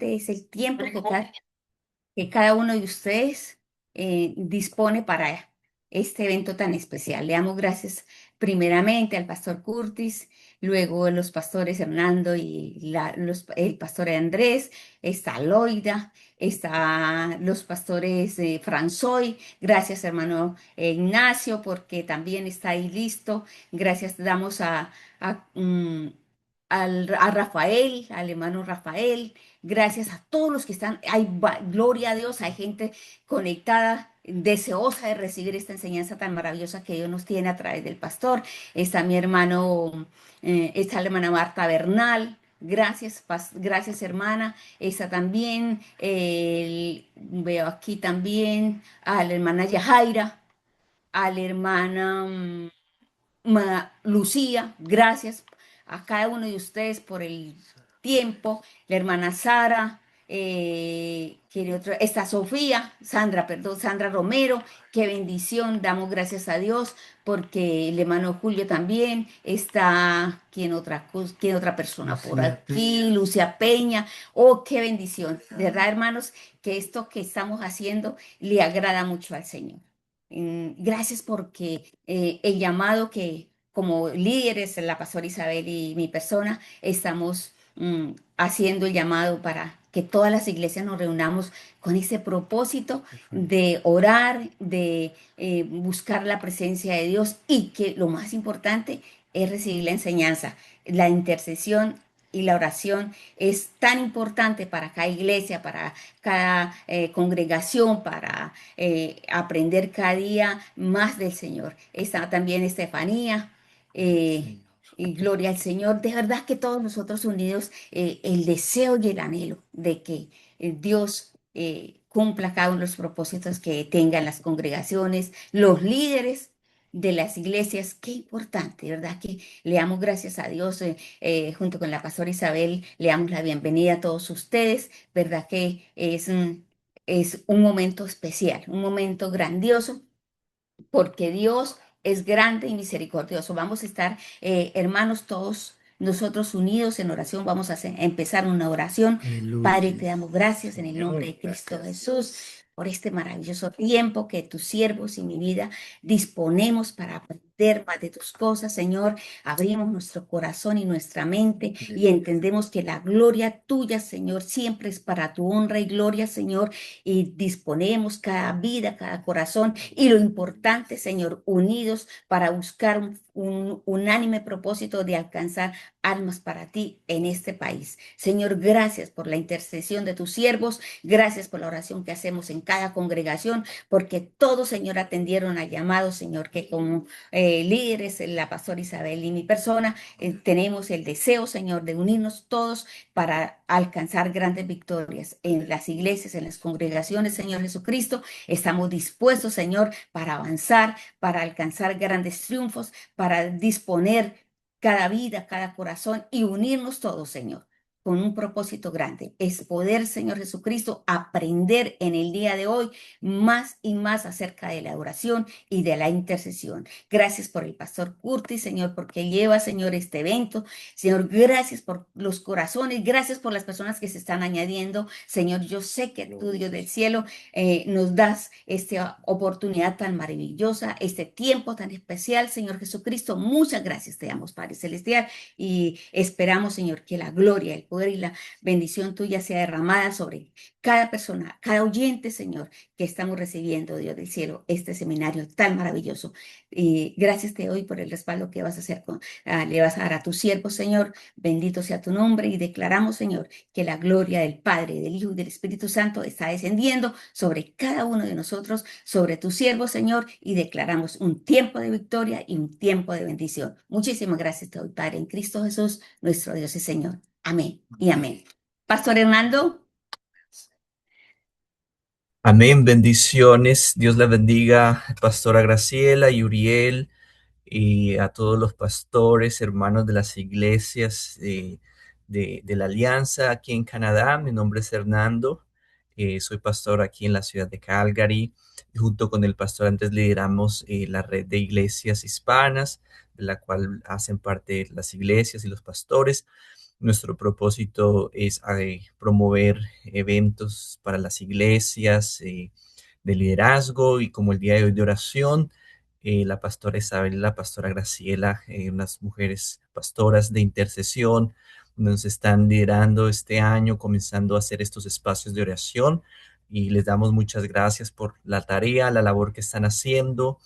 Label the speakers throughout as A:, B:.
A: importante es el tiempo que cada uno de ustedes dispone para este evento tan especial. Le damos gracias primeramente al pastor Curtis, luego los pastores Hernando y el pastor Andrés, está Loida, está los pastores Franzoy. Gracias, hermano Ignacio, porque también está ahí listo. Gracias damos a, mm, a Rafael, al hermano Rafael. Gracias a todos los que están, gloria a Dios, hay gente conectada, deseosa de recibir esta enseñanza tan maravillosa que Dios nos tiene a través del pastor. Está mi hermano, está la hermana Marta Bernal. Gracias, gracias hermana. Está también, veo aquí también a la hermana Yajaira, a la hermana Lucía, gracias a cada uno de ustedes por el tiempo, la hermana Sara, ¿quién otro? Está Sofía, Sandra, perdón, Sandra Romero, qué bendición, damos gracias a Dios porque el hermano Julio también está, ¿quién otra persona por
B: Lucía
A: aquí?
B: Peña.
A: Lucia Peña, oh, qué bendición, de verdad hermanos, que esto que estamos haciendo le agrada mucho al Señor. Gracias porque el llamado que como líderes, la pastora Isabel y mi persona, estamos haciendo el llamado para que todas las iglesias nos reunamos con ese propósito de orar, de buscar la presencia de Dios y que lo más importante es recibir la enseñanza, la intercesión y la oración es tan importante para cada iglesia, para cada congregación, para aprender cada día más del Señor. Está también Estefanía. eh,
B: Señor.
A: y gloria al Señor. De verdad que todos nosotros unidos, el deseo y el anhelo de que Dios cumpla cada uno de los propósitos que tengan las congregaciones, los líderes de las iglesias. Qué importante, ¿verdad? Que le damos gracias a Dios junto con la pastora Isabel, le damos la bienvenida a todos ustedes, ¿verdad? Que es un momento especial, un momento grandioso porque Dios es grande y misericordioso. Vamos a estar, hermanos, todos nosotros unidos en oración. Vamos a empezar una oración. Padre,
B: Aleluya.
A: te damos gracias en el nombre
B: Señor,
A: de Cristo
B: gracias.
A: Jesús por este maravilloso tiempo que tus siervos y mi vida disponemos para aprender más de tus cosas, Señor. Abrimos nuestro corazón y nuestra mente y
B: Aleluya.
A: entendemos que la gloria tuya, Señor, siempre es para tu honra y gloria, Señor, y disponemos cada vida, cada corazón y lo importante, Señor, unidos para buscar un unánime propósito de alcanzar almas para ti en este país. Señor, gracias por la intercesión de tus siervos, gracias por la oración que hacemos en cada congregación, porque todos, Señor, atendieron al llamado, Señor, que como líderes, la pastora Isabel y mi persona, tenemos el deseo, Señor, de unirnos todos para alcanzar grandes victorias en las iglesias, en las congregaciones, Señor Jesucristo. Estamos dispuestos, Señor, para avanzar, para alcanzar grandes triunfos, para disponer cada vida, cada corazón y unirnos todos, Señor, con un propósito grande. Es poder, Señor Jesucristo, aprender en el día de hoy más y más acerca de la oración y de la intercesión. Gracias por el pastor Curtis, Señor, porque lleva, Señor, este evento. Señor, gracias por los corazones, gracias por las personas que se están añadiendo. Señor, yo sé que tú,
B: Gloria.
A: Dios del cielo, nos das esta oportunidad tan maravillosa, este tiempo tan especial, Señor Jesucristo. Muchas gracias te damos, Padre Celestial, y esperamos, Señor, que la gloria, el poder y la bendición tuya sea derramada sobre cada persona, cada oyente, Señor, que estamos recibiendo, Dios del cielo, este seminario tan maravilloso. Y gracias te doy por el respaldo que vas a hacer le vas a dar a tu siervo, Señor. Bendito sea tu nombre y declaramos, Señor, que la gloria del Padre, del Hijo y del Espíritu Santo está descendiendo sobre cada uno de nosotros, sobre tu siervo, Señor, y declaramos un tiempo de victoria y un tiempo de bendición. Muchísimas gracias te doy, Padre, en Cristo Jesús, nuestro Dios y Señor. Amén y amén.
B: Amén.
A: Pastor Hernando.
B: Amén, bendiciones. Dios la bendiga, Pastora Graciela y Uriel, y a todos los pastores, hermanos de las iglesias de la Alianza aquí en Canadá. Mi nombre es Hernando, soy pastor aquí en la ciudad de Calgary. Y junto con el pastor antes lideramos la red de iglesias hispanas, de la cual hacen parte las iglesias y los pastores. Nuestro propósito es promover eventos para las iglesias de liderazgo y como el día de hoy de oración. La pastora Isabel y la pastora Graciela, unas mujeres pastoras de intercesión, nos están liderando este año, comenzando a hacer estos espacios de oración y les damos muchas gracias por la tarea, la labor que están haciendo,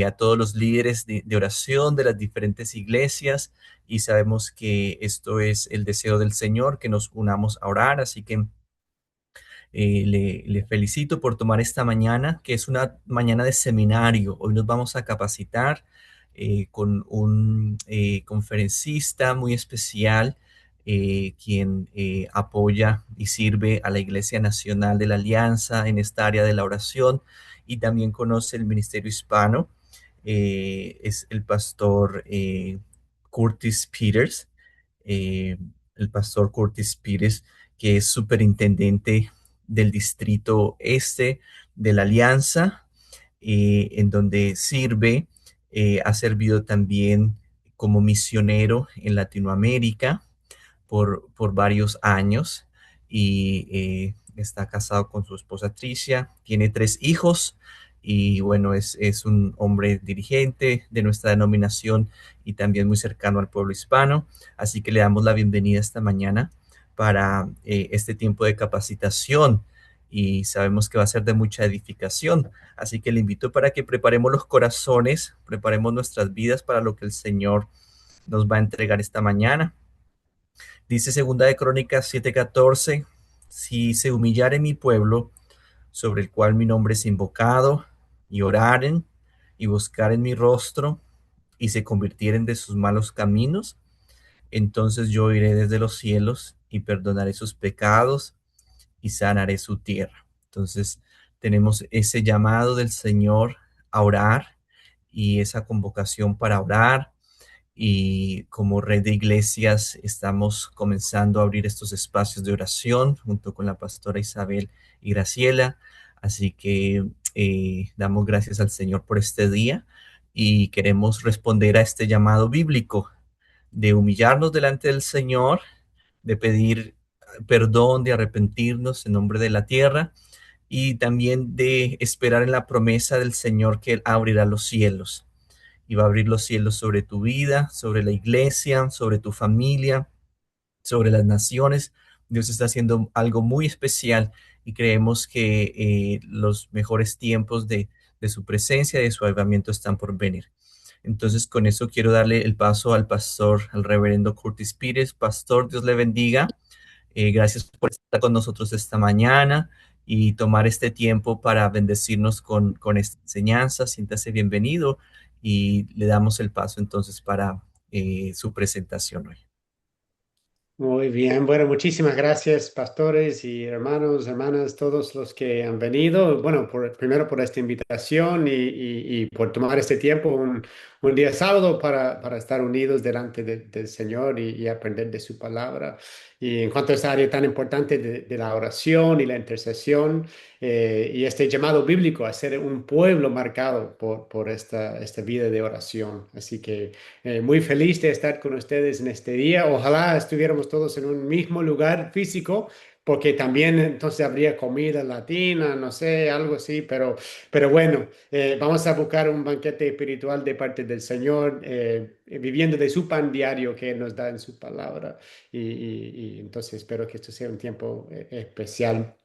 B: a todos los líderes de oración de las diferentes iglesias y sabemos que esto es el deseo del Señor, que nos unamos a orar, así que le felicito por tomar esta mañana, que es una mañana de seminario. Hoy nos vamos a capacitar con un conferencista muy especial, quien apoya y sirve a la Iglesia Nacional de la Alianza en esta área de la oración y también conoce el ministerio hispano. Es el pastor Curtis Peters, eh, el pastor Curtis Peters, que es superintendente del distrito este de la Alianza, en donde sirve, ha servido también como misionero en Latinoamérica por varios años y está casado con su esposa Tricia, tiene 3 hijos y bueno, es un hombre dirigente de nuestra denominación y también muy cercano al pueblo hispano. Así que le damos la bienvenida esta mañana para este tiempo de capacitación y sabemos que va a ser de mucha edificación. Así que le invito para que preparemos los corazones, preparemos nuestras vidas para lo que el Señor nos va a entregar esta mañana. Dice Segunda de Crónicas 7:14, si se humillare mi pueblo, sobre el cual mi nombre es invocado, y oraren y buscaren mi rostro, y se convirtieren de sus malos caminos, entonces yo iré desde los cielos y perdonaré sus pecados y sanaré su tierra. Entonces tenemos ese llamado del Señor a orar y esa convocación para orar y como red de iglesias estamos comenzando a abrir estos espacios de oración junto con la pastora Isabel y Graciela. Así que damos gracias al Señor por este día y queremos responder a este llamado bíblico de humillarnos delante del Señor, de pedir perdón, de arrepentirnos en nombre de la tierra y también de esperar en la promesa del Señor que Él abrirá los cielos y va a abrir los cielos sobre tu vida, sobre la iglesia, sobre tu familia, sobre las naciones. Dios está haciendo algo muy especial y creemos que los mejores tiempos de su presencia, de su avivamiento están por venir. Entonces, con eso quiero darle el paso al pastor, al reverendo Curtis Pires. Pastor, Dios le bendiga. Gracias por estar con nosotros esta mañana y tomar este tiempo para bendecirnos con esta enseñanza. Siéntase bienvenido y le damos el paso entonces para su presentación hoy.
C: Muy bien, bueno, muchísimas gracias, pastores y hermanos, hermanas, todos los que han venido. Bueno, primero por esta invitación y por tomar este tiempo, un día sábado para estar unidos delante del Señor y aprender de su palabra. Y en cuanto a esta área tan importante de la oración y la intercesión y este llamado bíblico a ser un pueblo marcado por esta vida de oración. Así que muy feliz de estar con ustedes en este día. Ojalá estuviéramos todos en un mismo lugar físico, porque también entonces habría comida latina, no sé, algo así, pero bueno, vamos a buscar un banquete espiritual de parte del Señor, viviendo de su pan diario que Él nos da en su palabra. Y entonces espero que esto sea un tiempo especial.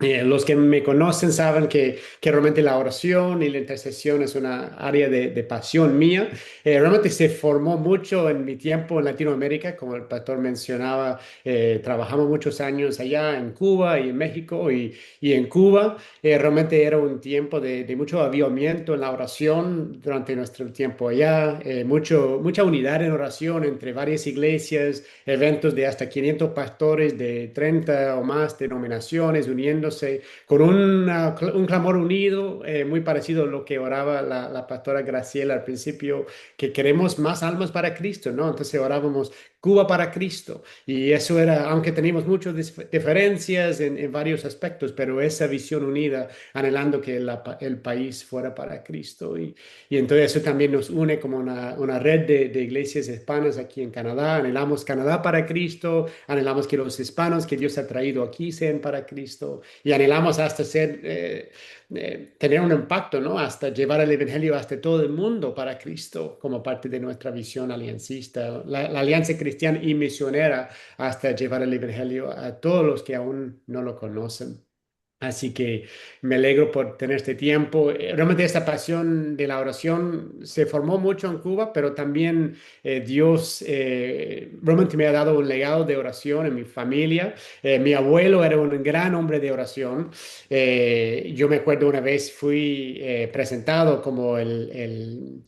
C: Los que me conocen saben que realmente la oración y la intercesión es una área de pasión mía. Realmente se formó mucho en mi tiempo en Latinoamérica, como el pastor mencionaba. Trabajamos muchos años allá en Cuba y en México y en Cuba. Realmente era un tiempo de mucho avivamiento en la oración durante nuestro tiempo allá. Mucha unidad en oración entre varias iglesias, eventos de hasta 500 pastores de 30 o más denominaciones uniéndose con un clamor unido, muy parecido a lo que oraba la pastora Graciela al principio, que queremos más almas para Cristo, ¿no? Entonces orábamos Cuba para Cristo. Y eso era, aunque teníamos muchas diferencias en varios aspectos, pero esa visión unida, anhelando que el país fuera para Cristo. Y entonces eso también nos une como una red de iglesias hispanas aquí en Canadá. Anhelamos Canadá para Cristo, anhelamos que los hispanos que Dios ha traído aquí sean para Cristo y anhelamos hasta tener un impacto, ¿no? Hasta llevar el Evangelio hasta todo el mundo para Cristo como parte de nuestra visión aliancista, la alianza cristiana y misionera hasta llevar el Evangelio a todos los que aún no lo conocen. Así que me alegro por tener este tiempo. Realmente esta pasión de la oración se formó mucho en Cuba, pero también Dios realmente me ha dado un legado de oración en mi familia. Mi abuelo era un gran hombre de oración. Yo me acuerdo una vez fui presentado como el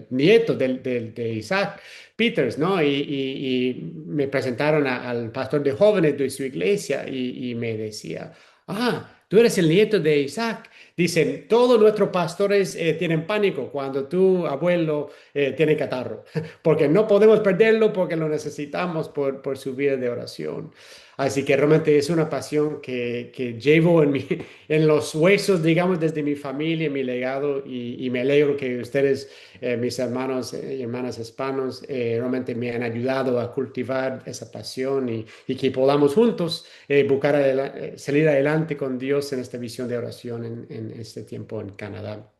C: nieto de Isaac Peters, ¿no? Y me presentaron al pastor de jóvenes de su iglesia y me decía, ah, tú eres el nieto de Isaac. Dicen, todos nuestros pastores tienen pánico cuando tu abuelo tiene catarro, porque no podemos perderlo porque lo necesitamos por su vida de oración. Así que realmente es una pasión que llevo en los huesos, digamos, desde mi familia, mi legado, y me alegro que ustedes, mis hermanos y hermanas hispanos, realmente me han ayudado a cultivar esa pasión y que podamos juntos buscar salir adelante con Dios en esta visión de oración en este tiempo en Canadá.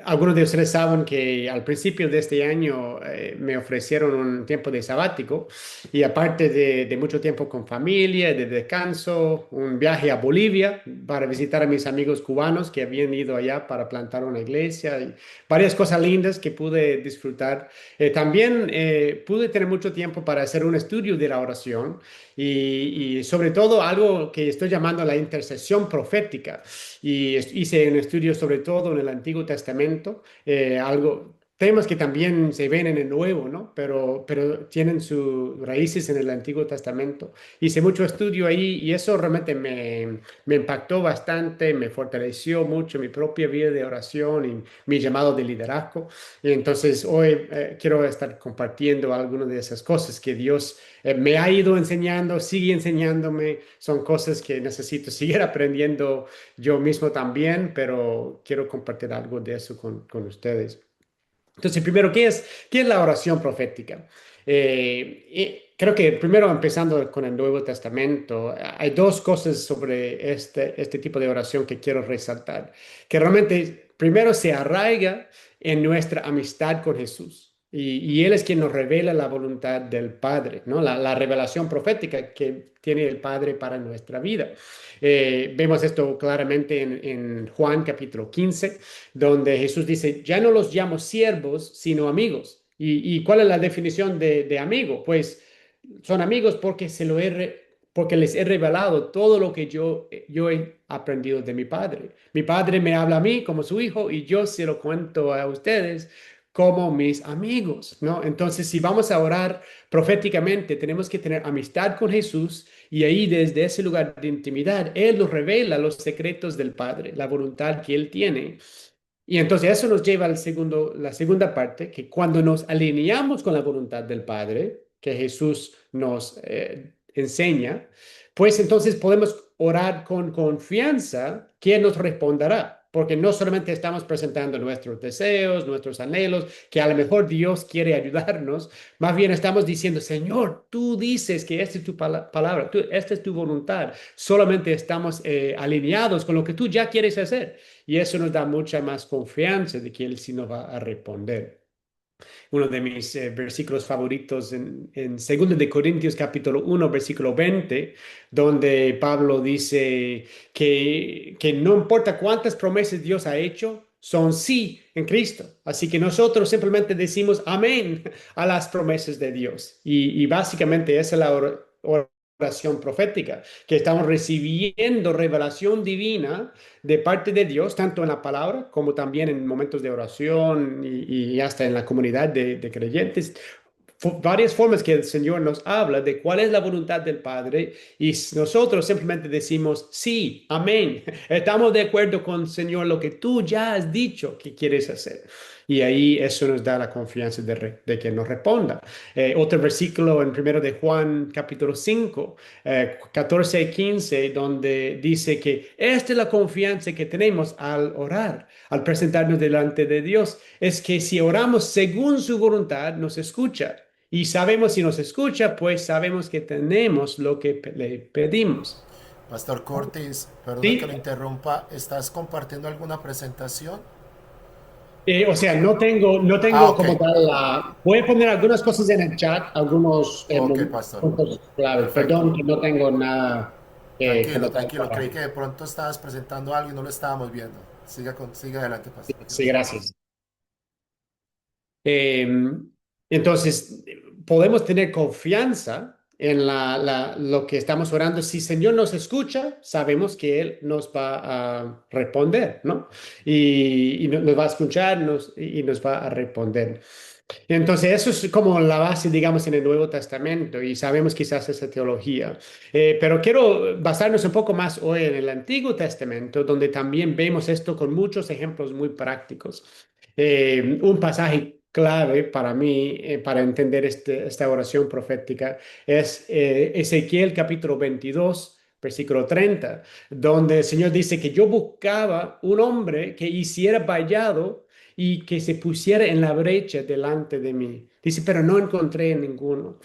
C: Algunos de ustedes saben que al principio de este año me ofrecieron un tiempo de sabático y aparte de mucho tiempo con familia, de descanso, un viaje a Bolivia para visitar a mis amigos cubanos que habían ido allá para plantar una iglesia y varias cosas lindas que pude disfrutar. También pude tener mucho tiempo para hacer un estudio de la oración y sobre todo algo que estoy llamando la intercesión profética. Y hice un estudio sobre todo en el Antiguo Testamento, temas que también se ven en el Nuevo, ¿no? Pero tienen sus raíces en el Antiguo Testamento. Hice mucho estudio ahí y eso realmente me impactó bastante, me fortaleció mucho mi propia vida de oración y mi llamado de liderazgo. Y entonces hoy quiero estar compartiendo algunas de esas cosas que Dios me ha ido enseñando, sigue enseñándome. Son cosas que necesito seguir aprendiendo yo mismo también, pero quiero compartir algo de eso con ustedes. Entonces, primero, qué es la oración profética? Creo que primero, empezando con el Nuevo Testamento, hay dos cosas sobre este tipo de oración que quiero resaltar, que realmente primero se arraiga en nuestra amistad con Jesús. Y Él es quien nos revela la voluntad del Padre, ¿no? La revelación profética que tiene el Padre para nuestra vida. Vemos esto claramente en Juan capítulo 15 donde Jesús dice, ya no los llamo siervos, sino amigos. ¿Y cuál es la definición de amigo? Pues son amigos porque porque les he revelado todo lo que yo he aprendido de mi padre. Mi padre me habla a mí como su hijo y yo se lo cuento a ustedes como mis amigos, ¿no? Entonces, si vamos a orar proféticamente, tenemos que tener amistad con Jesús y ahí desde ese lugar de intimidad, Él nos revela los secretos del Padre, la voluntad que Él tiene. Y entonces eso nos lleva la segunda parte, que cuando nos alineamos con la voluntad del Padre, que Jesús nos enseña, pues entonces podemos orar con confianza que Él nos responderá. Porque no solamente estamos presentando nuestros deseos, nuestros anhelos, que a lo mejor Dios quiere ayudarnos, más bien estamos diciendo, Señor, tú dices que esta es tu palabra, esta es tu voluntad. Solamente estamos alineados con lo que tú ya quieres hacer. Y eso nos da mucha más confianza de que Él sí nos va a responder. Uno de mis versículos favoritos en 2 de Corintios capítulo 1, versículo 20, donde Pablo dice que no importa cuántas promesas Dios ha hecho, son sí en Cristo. Así que nosotros simplemente decimos amén a las promesas de Dios. Y básicamente esa es la oración profética, que estamos recibiendo revelación divina de parte de Dios, tanto en la palabra como también en momentos de oración y hasta en la comunidad de creyentes. Varias formas que el Señor nos habla de cuál es la voluntad del Padre y nosotros simplemente decimos sí, amén. Estamos de acuerdo con Señor lo que tú ya has dicho que quieres hacer. y ahí eso nos da la confianza de que nos responda. Otro versículo en primero de Juan capítulo 5 14 y 15, donde dice que esta es la confianza que tenemos al orar, al presentarnos delante de Dios, es que si oramos según su voluntad, nos escucha. Y sabemos si nos escucha, pues sabemos que tenemos lo que le pedimos.
D: Pastor Curtis, perdona que
C: Sí,
D: lo interrumpa, ¿estás compartiendo alguna presentación?
C: o sea, no tengo
D: Ok,
C: como tal voy a poner algunas cosas en el chat, algunos
D: ok, pastor.
C: puntos claves.
D: Perfecto.
C: Perdón que no tengo nada
D: Tranquilo,
C: como tal
D: tranquilo.
C: para.
D: Creí que de pronto estabas presentando algo y no lo estábamos viendo. Siga adelante, pastor.
C: Sí, gracias. Eh, entonces, podemos tener confianza en lo que estamos orando. Si el Señor nos escucha, sabemos que Él nos va a responder, ¿no? Y nos va a escuchar y nos va a responder. Entonces, eso es como la base, digamos, en el Nuevo Testamento y sabemos quizás esa teología. Pero quiero basarnos un poco más hoy en el Antiguo Testamento, donde también vemos esto con muchos ejemplos muy prácticos. Un pasaje clave para mí, para entender esta oración profética, es Ezequiel capítulo 22. Versículo 30, donde el Señor dice que yo buscaba un hombre que hiciera vallado y que se pusiera en la brecha delante de mí. Dice, pero no encontré ninguno.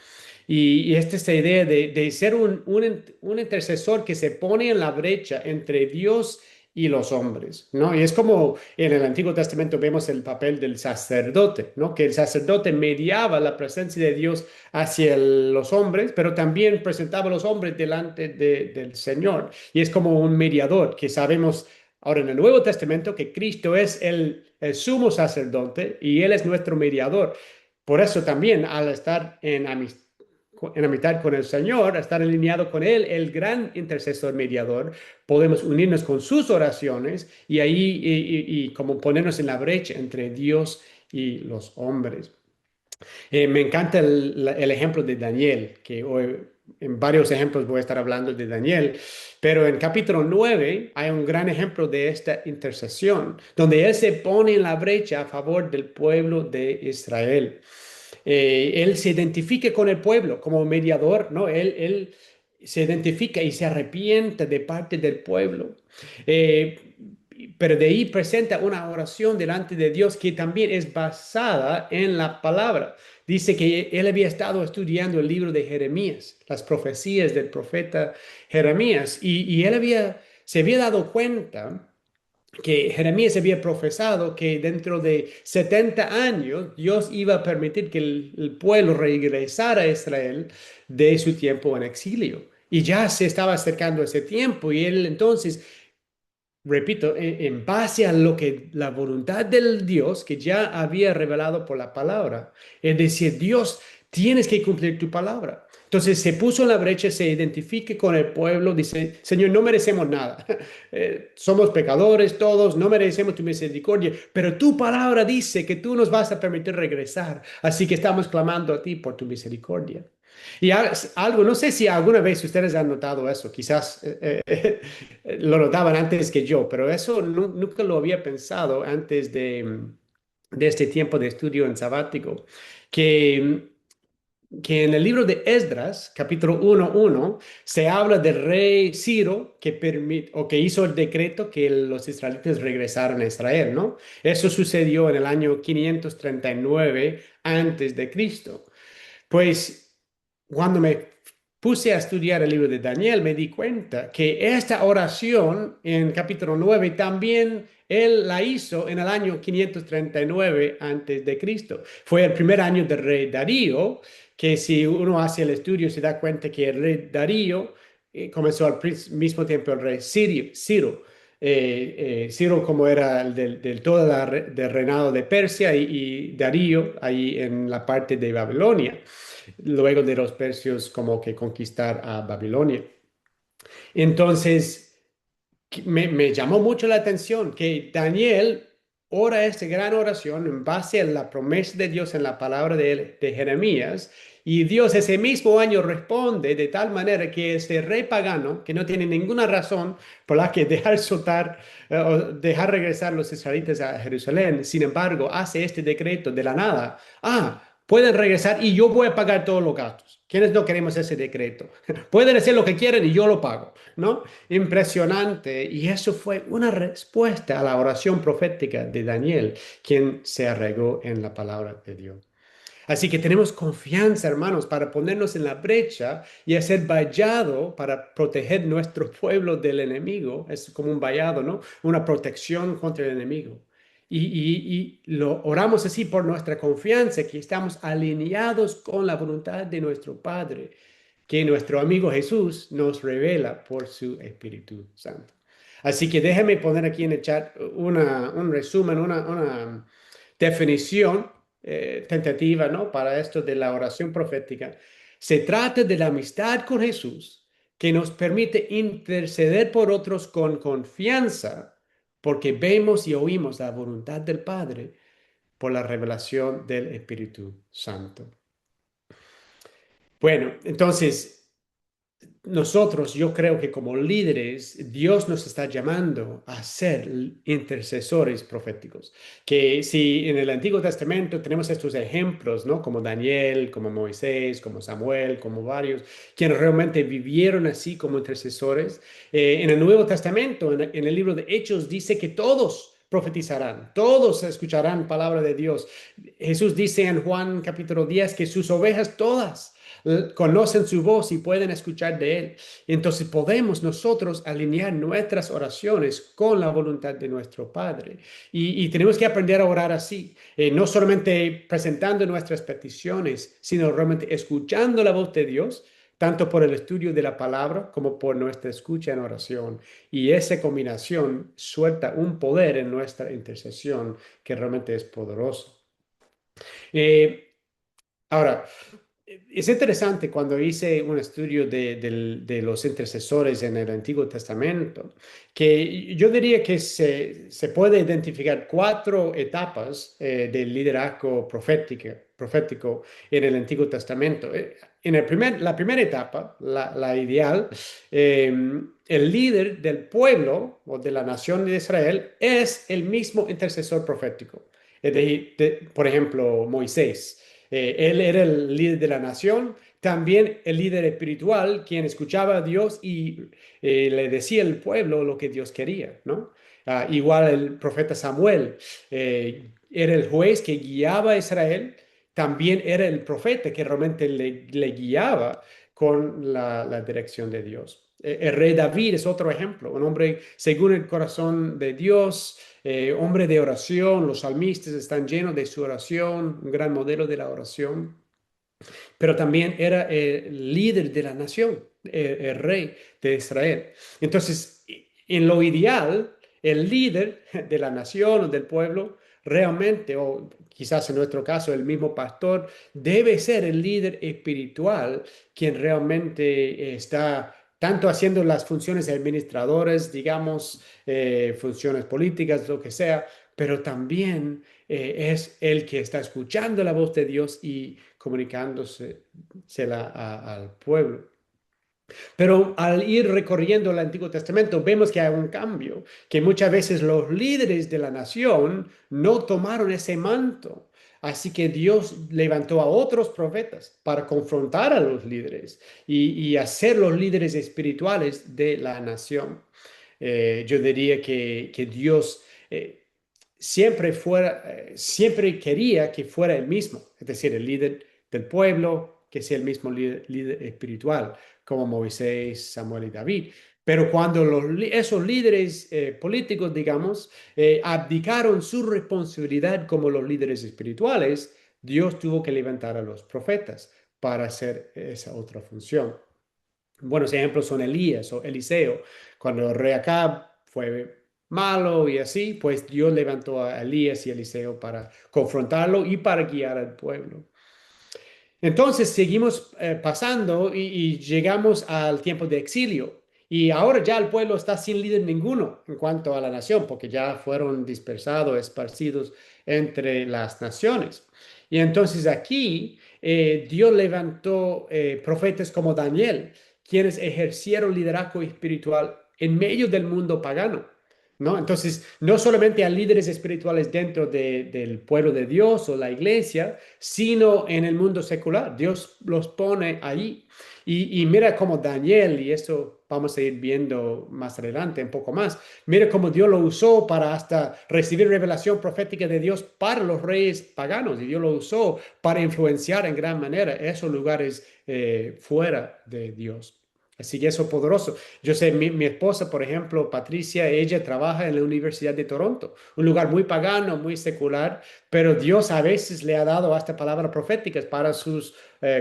C: Y esta es la idea de ser un intercesor que se pone en la brecha entre Dios y los hombres, ¿no? Y es como en el Antiguo Testamento vemos el papel del sacerdote, ¿no? Que el sacerdote mediaba la presencia de Dios hacia los hombres, pero también presentaba a los hombres delante del Señor. Y es como un mediador que sabemos ahora en el Nuevo Testamento que Cristo es el sumo sacerdote y Él es nuestro mediador. Por eso también al estar en amistad con el Señor, estar alineado con Él, el gran intercesor mediador, podemos unirnos con sus oraciones y ahí y como ponernos en la brecha entre Dios y los hombres. Me encanta el ejemplo de Daniel, que hoy en varios ejemplos voy a estar hablando de Daniel, pero en capítulo 9 hay un gran ejemplo de esta intercesión, donde él se pone en la brecha a favor del pueblo de Israel. Él se identifica con el pueblo como mediador, ¿no? Él se identifica y se arrepiente de parte del pueblo. Eh, pero de ahí presenta una oración delante de Dios que también es basada en la palabra. Dice que él había estado estudiando el libro de Jeremías, las profecías del profeta Jeremías, y él se había dado cuenta que Jeremías había profesado que dentro de 70 años Dios iba a permitir que el pueblo regresara a Israel de su tiempo en exilio. Y ya se estaba acercando ese tiempo y él entonces, repito, en base a lo que la voluntad del Dios que ya había revelado por la palabra, es decir, Dios, tienes que cumplir tu palabra. Entonces se puso en la brecha, se identifique con el pueblo, dice, Señor, no merecemos nada. Somos pecadores todos, no merecemos tu misericordia, pero tu palabra dice que tú nos vas a permitir regresar. Así que estamos clamando a ti por tu misericordia. Y algo, no sé si alguna vez ustedes han notado eso, quizás lo notaban antes que yo, pero eso nunca lo había pensado antes de este tiempo de estudio en sabático, que, que en el libro de Esdras, capítulo 1:1, se habla del rey Ciro o que hizo el decreto que los israelitas regresaran a Israel, ¿no? Eso sucedió en el año 539 antes de Cristo. Pues cuando me puse a estudiar el libro de Daniel, me di cuenta que esta oración en capítulo 9 también él la hizo en el año 539 antes de Cristo. Fue el primer año del rey Darío, que si uno hace el estudio se da cuenta que el rey Darío comenzó al mismo tiempo el rey Ciro. Ciro como era del todo del reinado de Persia y Darío ahí en la parte de Babilonia, luego de los persios como que conquistar a Babilonia. Entonces, me llamó mucho la atención que Daniel ora esta gran oración en base a la promesa de Dios en la palabra de Jeremías. Y Dios ese mismo año responde de tal manera que este rey pagano, que no tiene ninguna razón por la que dejar soltar o dejar regresar los israelitas a Jerusalén, sin embargo, hace este decreto de la nada. Pueden regresar y yo voy a pagar todos los gastos. ¿Quiénes no queremos ese decreto? Pueden hacer lo que quieran y yo lo pago, ¿no? Impresionante. Y eso fue una respuesta a la oración profética de Daniel, quien se arraigó en la palabra de Dios. Así que tenemos confianza, hermanos, para ponernos en la brecha y hacer vallado para proteger nuestro pueblo del enemigo. Es como un vallado, ¿no? Una protección contra el enemigo. Y lo oramos así por nuestra confianza, que estamos alineados con la voluntad de nuestro Padre, que nuestro amigo Jesús nos revela por su Espíritu Santo. Así que déjame poner aquí en el chat un resumen, una definición tentativa, ¿no? Para esto de la oración profética. Se trata de la amistad con Jesús que nos permite interceder por otros con confianza porque vemos y oímos la voluntad del Padre por la revelación del Espíritu Santo. Bueno, entonces nosotros, yo creo que como líderes, Dios nos está llamando a ser intercesores proféticos. Que si en el Antiguo Testamento tenemos estos ejemplos, ¿no? Como Daniel, como Moisés, como Samuel, como varios, quienes realmente vivieron así como intercesores. En el Nuevo Testamento, en el libro de Hechos, dice que todos profetizarán, todos escucharán palabra de Dios. Jesús dice en Juan capítulo 10 que sus ovejas todas conocen su voz y pueden escuchar de él. Entonces podemos nosotros alinear nuestras oraciones con la voluntad de nuestro Padre. Y tenemos que aprender a orar así, no solamente presentando nuestras peticiones, sino realmente escuchando la voz de Dios, tanto por el estudio de la palabra como por nuestra escucha en oración. Y esa combinación suelta un poder en nuestra intercesión que realmente es poderoso. Ahora, es interesante cuando hice un estudio de los intercesores en el Antiguo Testamento, que yo diría que se puede identificar cuatro etapas del liderazgo profético en el Antiguo Testamento. La primera etapa, la ideal, el líder del pueblo o de la nación de Israel es el mismo intercesor profético. Por ejemplo, Moisés. Él era el líder de la nación, también el líder espiritual, quien escuchaba a Dios y le decía al pueblo lo que Dios quería, ¿no? Igual el profeta Samuel era el juez que guiaba a Israel, también era el profeta que realmente le guiaba con la dirección de Dios. El rey David es otro ejemplo, un hombre según el corazón de Dios, hombre de oración. Los salmistas están llenos de su oración, un gran modelo de la oración, pero también era el líder de la nación, el rey de Israel. Entonces, en lo ideal, el líder de la nación o del pueblo realmente, o quizás en nuestro caso el mismo pastor, debe ser el líder espiritual quien realmente está tanto haciendo las funciones administradoras, digamos, funciones políticas, lo que sea, pero también es el que está escuchando la voz de Dios y comunicándosela al pueblo. Pero al ir recorriendo el Antiguo Testamento vemos que hay un cambio, que muchas veces los líderes de la nación no tomaron ese manto. Así que Dios levantó a otros profetas para confrontar a los líderes y hacer los líderes espirituales de la nación. Yo diría que Dios siempre quería que fuera el mismo, es decir, el líder del pueblo, que sea el mismo líder espiritual, como Moisés, Samuel y David. Pero cuando esos líderes políticos, digamos, abdicaron su responsabilidad como los líderes espirituales, Dios tuvo que levantar a los profetas para hacer esa otra función. Buenos ejemplos son Elías o Eliseo. Cuando el rey Acab fue malo y así, pues Dios levantó a Elías y Eliseo para confrontarlo y para guiar al pueblo. Entonces seguimos pasando y llegamos al tiempo de exilio. Y ahora ya el pueblo está sin líder ninguno en cuanto a la nación, porque ya fueron dispersados, esparcidos entre las naciones. Y entonces aquí Dios levantó profetas como Daniel, quienes ejercieron liderazgo espiritual en medio del mundo pagano. ¿No? Entonces, no solamente a líderes espirituales dentro del pueblo de Dios o la iglesia, sino en el mundo secular. Dios los pone ahí. Y mira cómo Daniel, y esto vamos a ir viendo más adelante un poco más, mira cómo Dios lo usó para hasta recibir revelación profética de Dios para los reyes paganos, y Dios lo usó para influenciar en gran manera esos lugares fuera de Dios. Así que eso es poderoso. Yo sé, mi esposa, por ejemplo, Patricia, ella trabaja en la Universidad de Toronto, un lugar muy pagano, muy secular, pero Dios a veces le ha dado hasta palabras proféticas para sus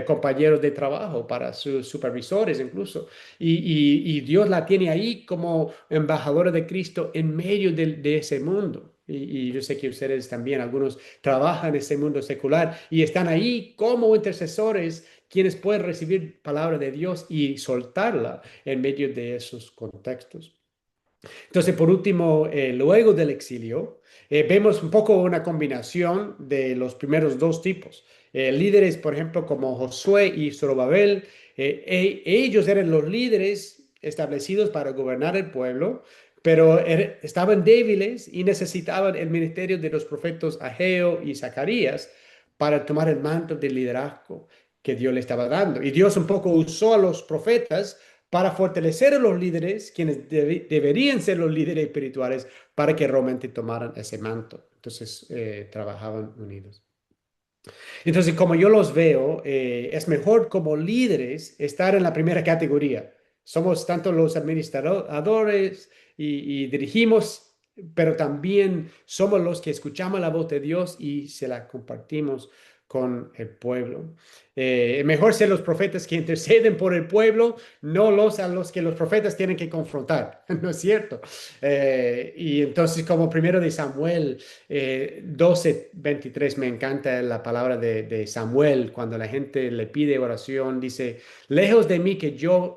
C: compañeros de trabajo, para sus supervisores incluso. Y Dios la tiene ahí como embajadora de Cristo en medio de ese mundo. Y yo sé que ustedes también, algunos trabajan en ese mundo secular y están ahí como intercesores quienes pueden recibir palabra de Dios y soltarla en medio de esos contextos. Entonces, por último, luego del exilio, vemos un poco una combinación de los primeros dos tipos. Líderes, por ejemplo, como Josué y Zorobabel, ellos eran los líderes establecidos para gobernar el pueblo, pero estaban débiles y necesitaban el ministerio de los profetas Ageo y Zacarías para tomar el manto del liderazgo que Dios le estaba dando. Y Dios un poco usó a los profetas para fortalecer a los líderes, quienes deberían ser los líderes espirituales, para que realmente tomaran ese manto. Entonces, trabajaban unidos. Entonces, como yo los veo, es mejor como líderes estar en la primera categoría. Somos tanto los administradores y dirigimos, pero también somos los que escuchamos la voz de Dios y se la compartimos con el pueblo. Mejor ser los profetas que interceden por el pueblo, no los a los que los profetas tienen que confrontar, ¿no es cierto? Y entonces, como primero de Samuel 12:23, me encanta la palabra de Samuel cuando la gente le pide oración, dice, lejos de mí que yo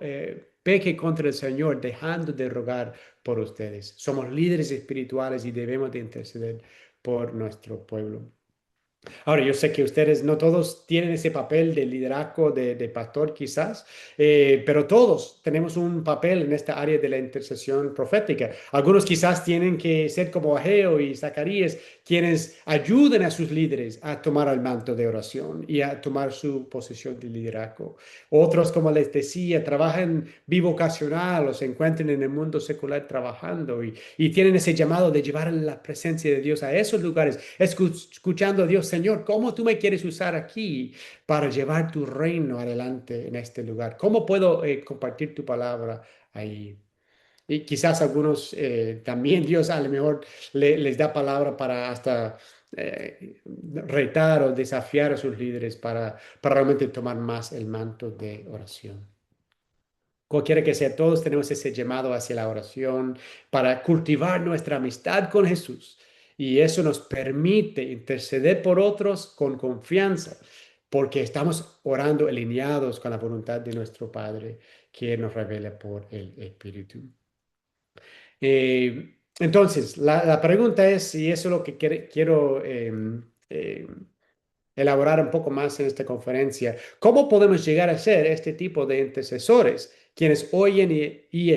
C: peque contra el Señor, dejando de rogar por ustedes. Somos líderes espirituales y debemos de interceder por nuestro pueblo. Ahora, yo sé que ustedes no todos tienen ese papel de liderazgo de pastor quizás, pero todos tenemos un papel en esta área de la intercesión profética. Algunos quizás tienen que ser como Ageo y Zacarías, quienes ayuden a sus líderes a tomar el manto de oración y a tomar su posición de liderazgo. Otros, como les decía, trabajan bivocacional o se encuentran en el mundo secular trabajando y tienen ese llamado de llevar la presencia de Dios a esos lugares, escuchando a Dios, Señor, ¿cómo tú me quieres usar aquí para llevar tu reino adelante en este lugar? ¿Cómo puedo compartir tu palabra ahí? Y quizás algunos también Dios a lo mejor les da palabra para hasta retar o desafiar a sus líderes para realmente tomar más el manto de oración. Cualquiera que sea, todos tenemos ese llamado hacia la oración para cultivar nuestra amistad con Jesús. Y eso nos permite interceder por otros con confianza, porque estamos orando alineados con la voluntad de nuestro Padre, que nos revela por el Espíritu. Entonces, la pregunta es, y eso es lo que quiero eh, elaborar un poco más en esta conferencia. ¿Cómo podemos llegar a ser este tipo de intercesores, quienes oyen y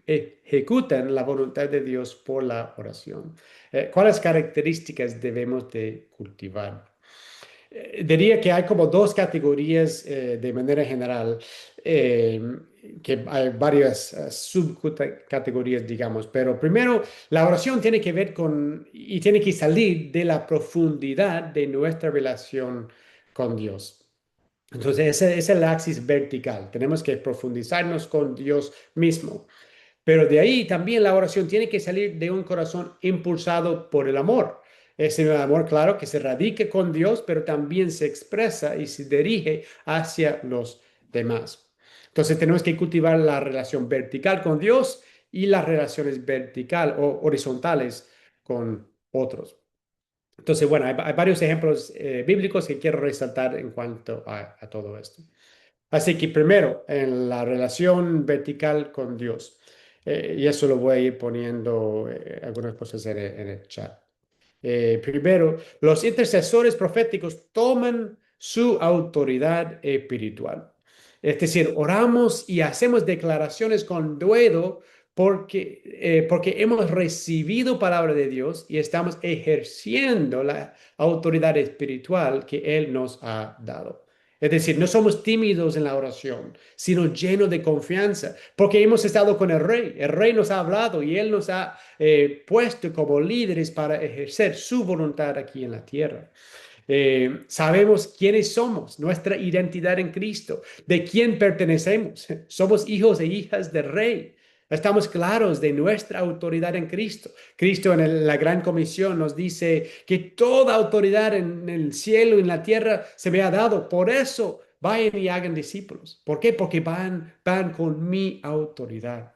C: ejecutan la voluntad de Dios por la oración? ¿Cuáles características debemos de cultivar? Diría que hay como dos categorías de manera general, eh, que hay varias subcategorías, digamos, pero primero, la oración tiene que ver con y tiene que salir de la profundidad de nuestra relación con Dios. Entonces, ese es el axis vertical. Tenemos que profundizarnos con Dios mismo. Pero de ahí también la oración tiene que salir de un corazón impulsado por el amor. Ese amor, claro, que se radica con Dios, pero también se expresa y se dirige hacia los demás. Entonces tenemos que cultivar la relación vertical con Dios y las relaciones vertical o horizontales con otros. Entonces, bueno, hay varios ejemplos bíblicos que quiero resaltar en cuanto a todo esto. Así que primero, en la relación vertical con Dios. Y eso lo voy a ir poniendo algunas cosas en el chat. Primero, los intercesores proféticos toman su autoridad espiritual. Es decir, oramos y hacemos declaraciones con dedo porque hemos recibido palabra de Dios y estamos ejerciendo la autoridad espiritual que Él nos ha dado. Es decir, no somos tímidos en la oración, sino llenos de confianza, porque hemos estado con el Rey. El Rey nos ha hablado y Él nos ha puesto como líderes para ejercer su voluntad aquí en la tierra. Sabemos quiénes somos, nuestra identidad en Cristo, de quién pertenecemos. Somos hijos e hijas del Rey. Estamos claros de nuestra autoridad en Cristo. Cristo en la Gran Comisión nos dice que toda autoridad en el cielo y en la tierra se me ha dado. Por eso vayan y hagan discípulos. ¿Por qué? Porque van con mi autoridad.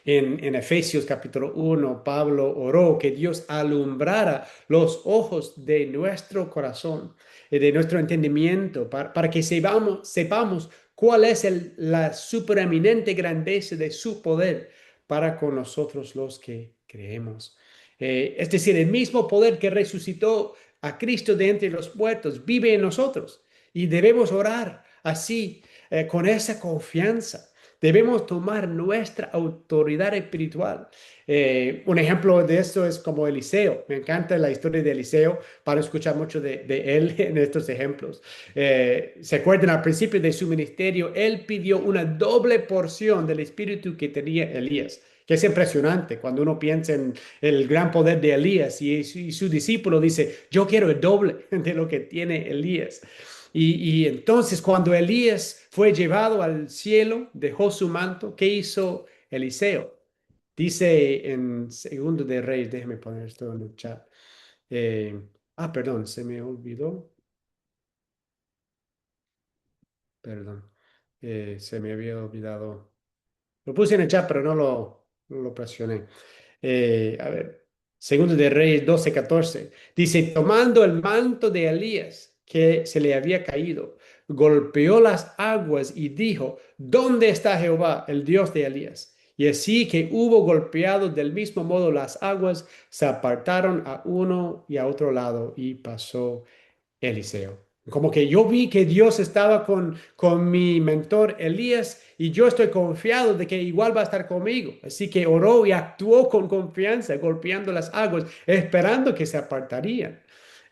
C: En Efesios capítulo 1, Pablo oró que Dios alumbrara los ojos de nuestro corazón, de nuestro entendimiento, para que sepamos cuál es la supereminente grandeza de su poder para con nosotros los que creemos. Es decir, el mismo poder que resucitó a Cristo de entre los muertos vive en nosotros y debemos orar así, con esa confianza. Debemos tomar nuestra autoridad espiritual. Un ejemplo de esto es como Eliseo. Me encanta la historia de Eliseo para escuchar mucho de él en estos ejemplos. ¿Se acuerdan? Al principio de su ministerio, él pidió una doble porción del espíritu que tenía Elías, que es impresionante cuando uno piensa en el gran poder de Elías y su discípulo dice, yo quiero el doble de lo que tiene Elías. Y entonces cuando Elías fue llevado al cielo, dejó su manto, ¿qué hizo Eliseo? Dice en Segundo de Reyes, déjeme poner esto en el chat. Perdón, se me olvidó. Perdón, se me había olvidado. Lo puse en el chat, pero no lo presioné. A ver, Segundo de Reyes 12:14. Dice, tomando el manto de Elías que se le había caído, golpeó las aguas y dijo, ¿dónde está Jehová, el Dios de Elías? Y así que hubo golpeado del mismo modo las aguas, se apartaron a uno y a otro lado y pasó Eliseo. Como que yo vi que Dios estaba con mi mentor Elías y yo estoy confiado de que igual va a estar conmigo. Así que oró y actuó con confianza, golpeando las aguas, esperando que se apartarían.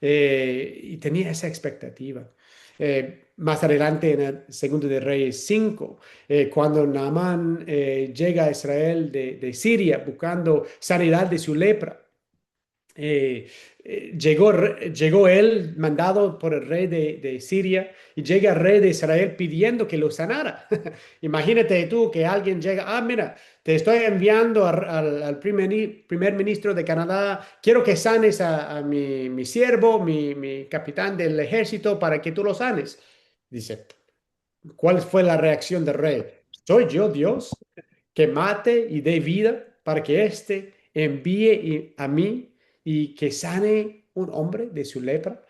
C: Y tenía esa expectativa. Más adelante en el Segundo de Reyes 5, cuando Naamán llega a Israel de Siria buscando sanidad de su lepra. Eh, llegó él mandado por el rey de Siria y llega el rey de Israel pidiendo que lo sanara. Imagínate tú que alguien llega, mira, te estoy enviando al primer ministro de Canadá, quiero que sanes a mi siervo, mi capitán del ejército para que tú lo sanes. Dice, ¿cuál fue la reacción del rey? ¿Soy yo Dios que mate y dé vida para que éste envíe a mí y que sane un hombre de su lepra?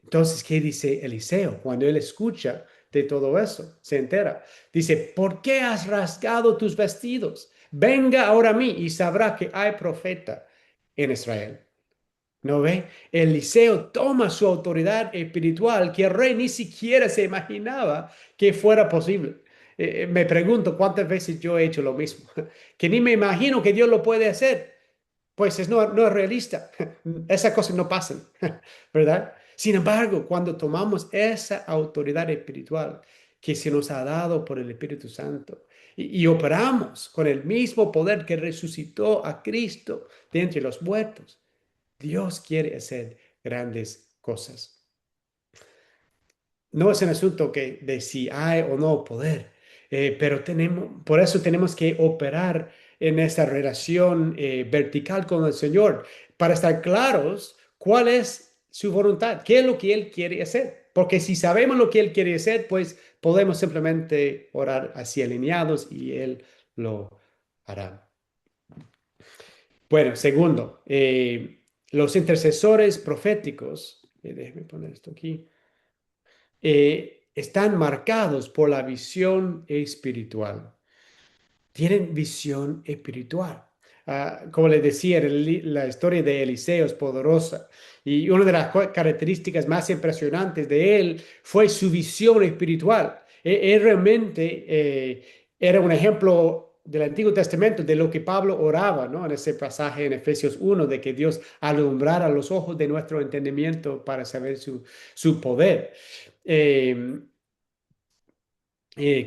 C: Entonces, ¿qué dice Eliseo? Cuando él escucha de todo eso, se entera. Dice, ¿por qué has rasgado tus vestidos? Venga ahora a mí y sabrá que hay profeta en Israel. ¿No ve? Eliseo toma su autoridad espiritual que el rey ni siquiera se imaginaba que fuera posible. Me pregunto cuántas veces yo he hecho lo mismo, que ni me imagino que Dios lo puede hacer. Pues no es realista. Esas cosas no pasan, ¿verdad? Sin embargo, cuando tomamos esa autoridad espiritual que se nos ha dado por el Espíritu Santo y operamos con el mismo poder que resucitó a Cristo de entre los muertos, Dios quiere hacer grandes cosas. No es un asunto de si hay o no poder, pero por eso tenemos que operar en esa relación vertical con el Señor para estar claros cuál es su voluntad, qué es lo que Él quiere hacer. Porque si sabemos lo que Él quiere hacer, pues podemos simplemente orar así alineados y Él lo hará. Bueno, segundo, los intercesores proféticos, déjeme poner esto aquí, están marcados por la visión espiritual. Tienen visión espiritual. Como les decía, la historia de Eliseo es poderosa y una de las características más impresionantes de él fue su visión espiritual. Él realmente era un ejemplo del Antiguo Testamento de lo que Pablo oraba, ¿no? En ese pasaje en Efesios 1, de que Dios alumbrara los ojos de nuestro entendimiento para saber su poder. Eh,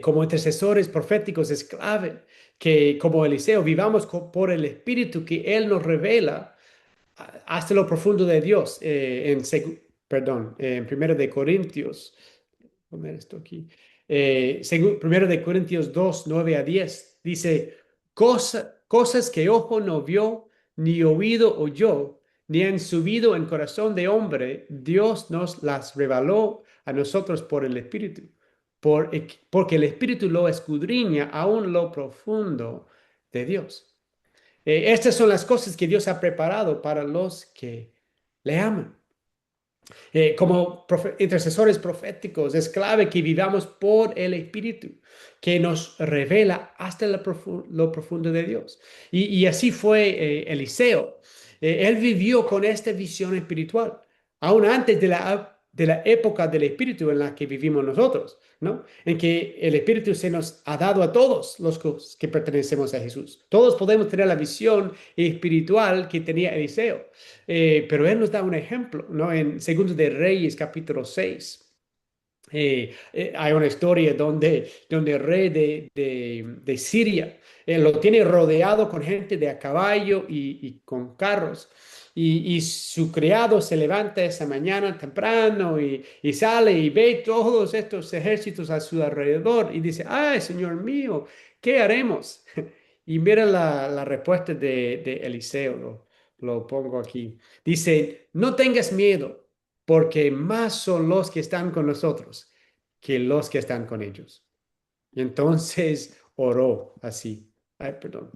C: como intercesores proféticos es clave que como Eliseo vivamos por el Espíritu que Él nos revela hasta lo profundo de Dios. En Primero de Corintios, voy a ver esto aquí. Primero de Corintios 2, 9 a 10 dice, cosas que ojo no vio, ni oído oyó, ni han subido en corazón de hombre, Dios nos las reveló a nosotros por el Espíritu, porque el Espíritu lo escudriña aún lo profundo de Dios. Estas son las cosas que Dios ha preparado para los que le aman. Como intercesores proféticos, es clave que vivamos por el Espíritu, que nos revela hasta lo profundo de Dios. Y así fue Eliseo. Él vivió con esta visión espiritual, aún antes de la época del Espíritu en la que vivimos nosotros, ¿no? En que el Espíritu se nos ha dado a todos los que pertenecemos a Jesús. Todos podemos tener la visión espiritual que tenía Eliseo. Pero él nos da un ejemplo, ¿no? En Segundo de Reyes, capítulo 6. Hay una historia donde el rey de Siria lo tiene rodeado con gente de a caballo y con carros. Y su criado se levanta esa mañana temprano y sale y ve todos estos ejércitos a su alrededor y dice, ay, Señor mío, ¿qué haremos? Y mira la respuesta de Eliseo, lo pongo aquí. Dice, no tengas miedo, porque más son los que están con nosotros que los que están con ellos. Y entonces oró así. Ay, perdón,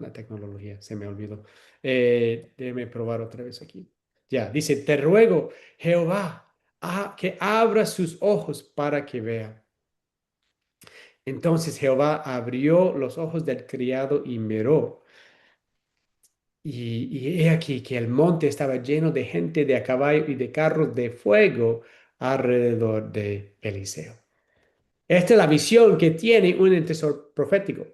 C: la tecnología, se me olvidó. Déjeme probar otra vez aquí. Ya, dice, te ruego, Jehová, que abra sus ojos para que vea. Entonces Jehová abrió los ojos del criado y miró. Y he aquí que el monte estaba lleno de gente de a caballo y de carros de fuego alrededor de Eliseo. Esta es la visión que tiene un intercesor profético.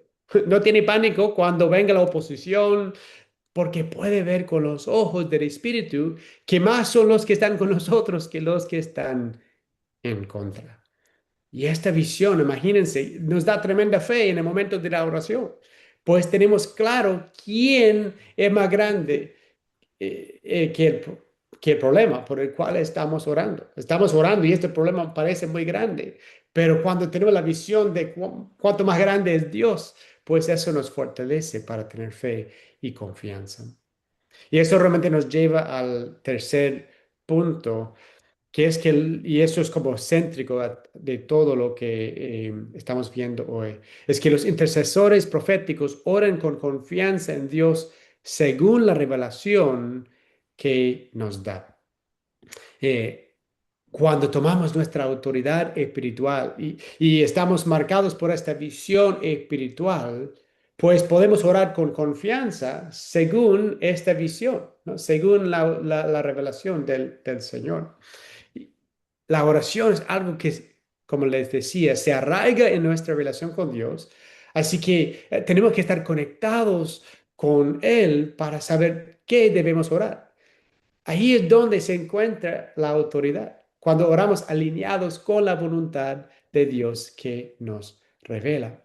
C: No tiene pánico cuando venga la oposición, porque puede ver con los ojos del Espíritu que más son los que están con nosotros que los que están en contra. Y esta visión, imagínense, nos da tremenda fe en el momento de la oración, pues tenemos claro quién es más grande que el problema por el cual estamos orando. Estamos orando y este problema parece muy grande, pero cuando tenemos la visión de cuánto más grande es Dios, pues eso nos fortalece para tener fe y confianza. Y eso realmente nos lleva al tercer punto, que es y eso es como céntrico de todo lo que estamos viendo hoy, es que los intercesores proféticos oran con confianza en Dios según la revelación que nos da. Eh, Cuando tomamos nuestra autoridad espiritual y estamos marcados por esta visión espiritual, pues podemos orar con confianza según esta visión, ¿no? Según la revelación del Señor. La oración es algo que, como les decía, se arraiga en nuestra relación con Dios. Así que tenemos que estar conectados con Él para saber qué debemos orar. Ahí es donde se encuentra la autoridad, cuando oramos alineados con la voluntad de Dios que nos revela.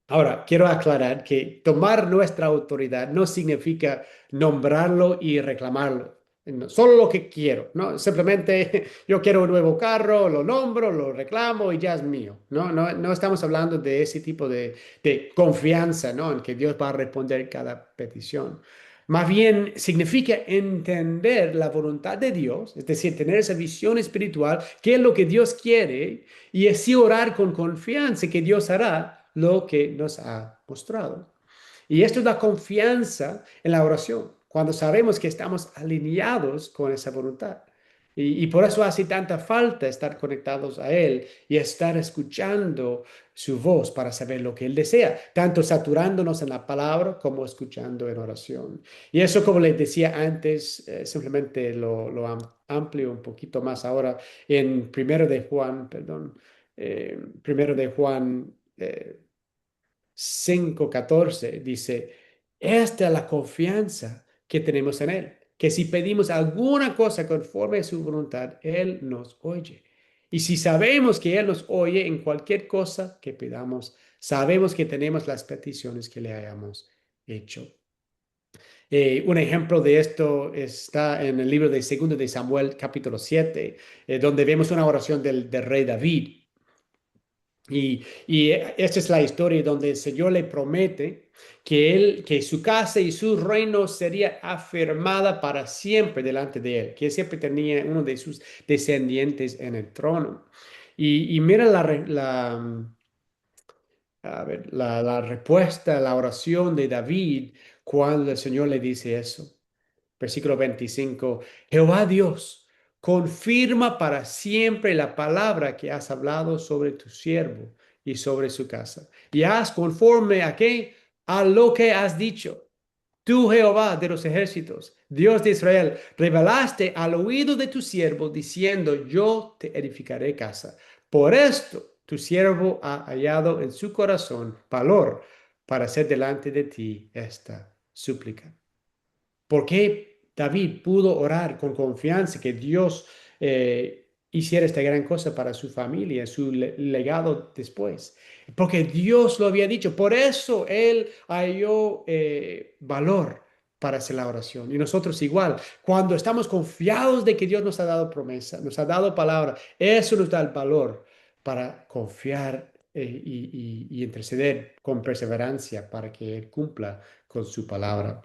C: Ahora, quiero aclarar que tomar nuestra autoridad no significa nombrarlo y reclamarlo. No, solo lo que quiero, ¿no? Simplemente yo quiero un nuevo carro, lo nombro, lo reclamo y ya es mío. No estamos hablando de ese tipo de confianza, ¿no? En que Dios va a responder cada petición. Más bien significa entender la voluntad de Dios, es decir, tener esa visión espiritual, qué es lo que Dios quiere y así orar con confianza que Dios hará lo que nos ha mostrado. Y esto da confianza en la oración, cuando sabemos que estamos alineados con esa voluntad. Y por eso hace tanta falta estar conectados a Él y estar escuchando su voz para saber lo que Él desea, tanto saturándonos en la palabra como escuchando en oración. Y eso, como les decía antes, simplemente lo amplio un poquito más ahora en primero de Juan, perdón, primero de Juan 5:14 dice, esta es la confianza que tenemos en Él, que si pedimos alguna cosa conforme a su voluntad, Él nos oye. Y si sabemos que Él nos oye en cualquier cosa que pidamos, sabemos que tenemos las peticiones que le hayamos hecho. Un ejemplo de esto está en el libro de 2 de Samuel, capítulo 7, donde vemos una oración del rey David. Y esta es la historia donde el Señor le promete que su casa y su reino sería afirmada para siempre delante de él, que siempre tenía uno de sus descendientes en el trono. Y mira a ver, la respuesta a la oración de David cuando el Señor le dice eso. Versículo 25. Jehová Dios, confirma para siempre la palabra que has hablado sobre tu siervo y sobre su casa. Y haz conforme a qué, a lo que has dicho. Tú, Jehová de los ejércitos, Dios de Israel, revelaste al oído de tu siervo diciendo, yo te edificaré casa. Por esto tu siervo ha hallado en su corazón valor para hacer delante de ti esta súplica. ¿Por qué David pudo orar con confianza que Dios hiciera esta gran cosa para su familia, su legado después? Porque Dios lo había dicho. Por eso él halló valor para hacer la oración. Y nosotros igual, cuando estamos confiados de que Dios nos ha dado promesa, nos ha dado palabra, eso nos da el valor para confiar y interceder con perseverancia para que Él cumpla con su palabra.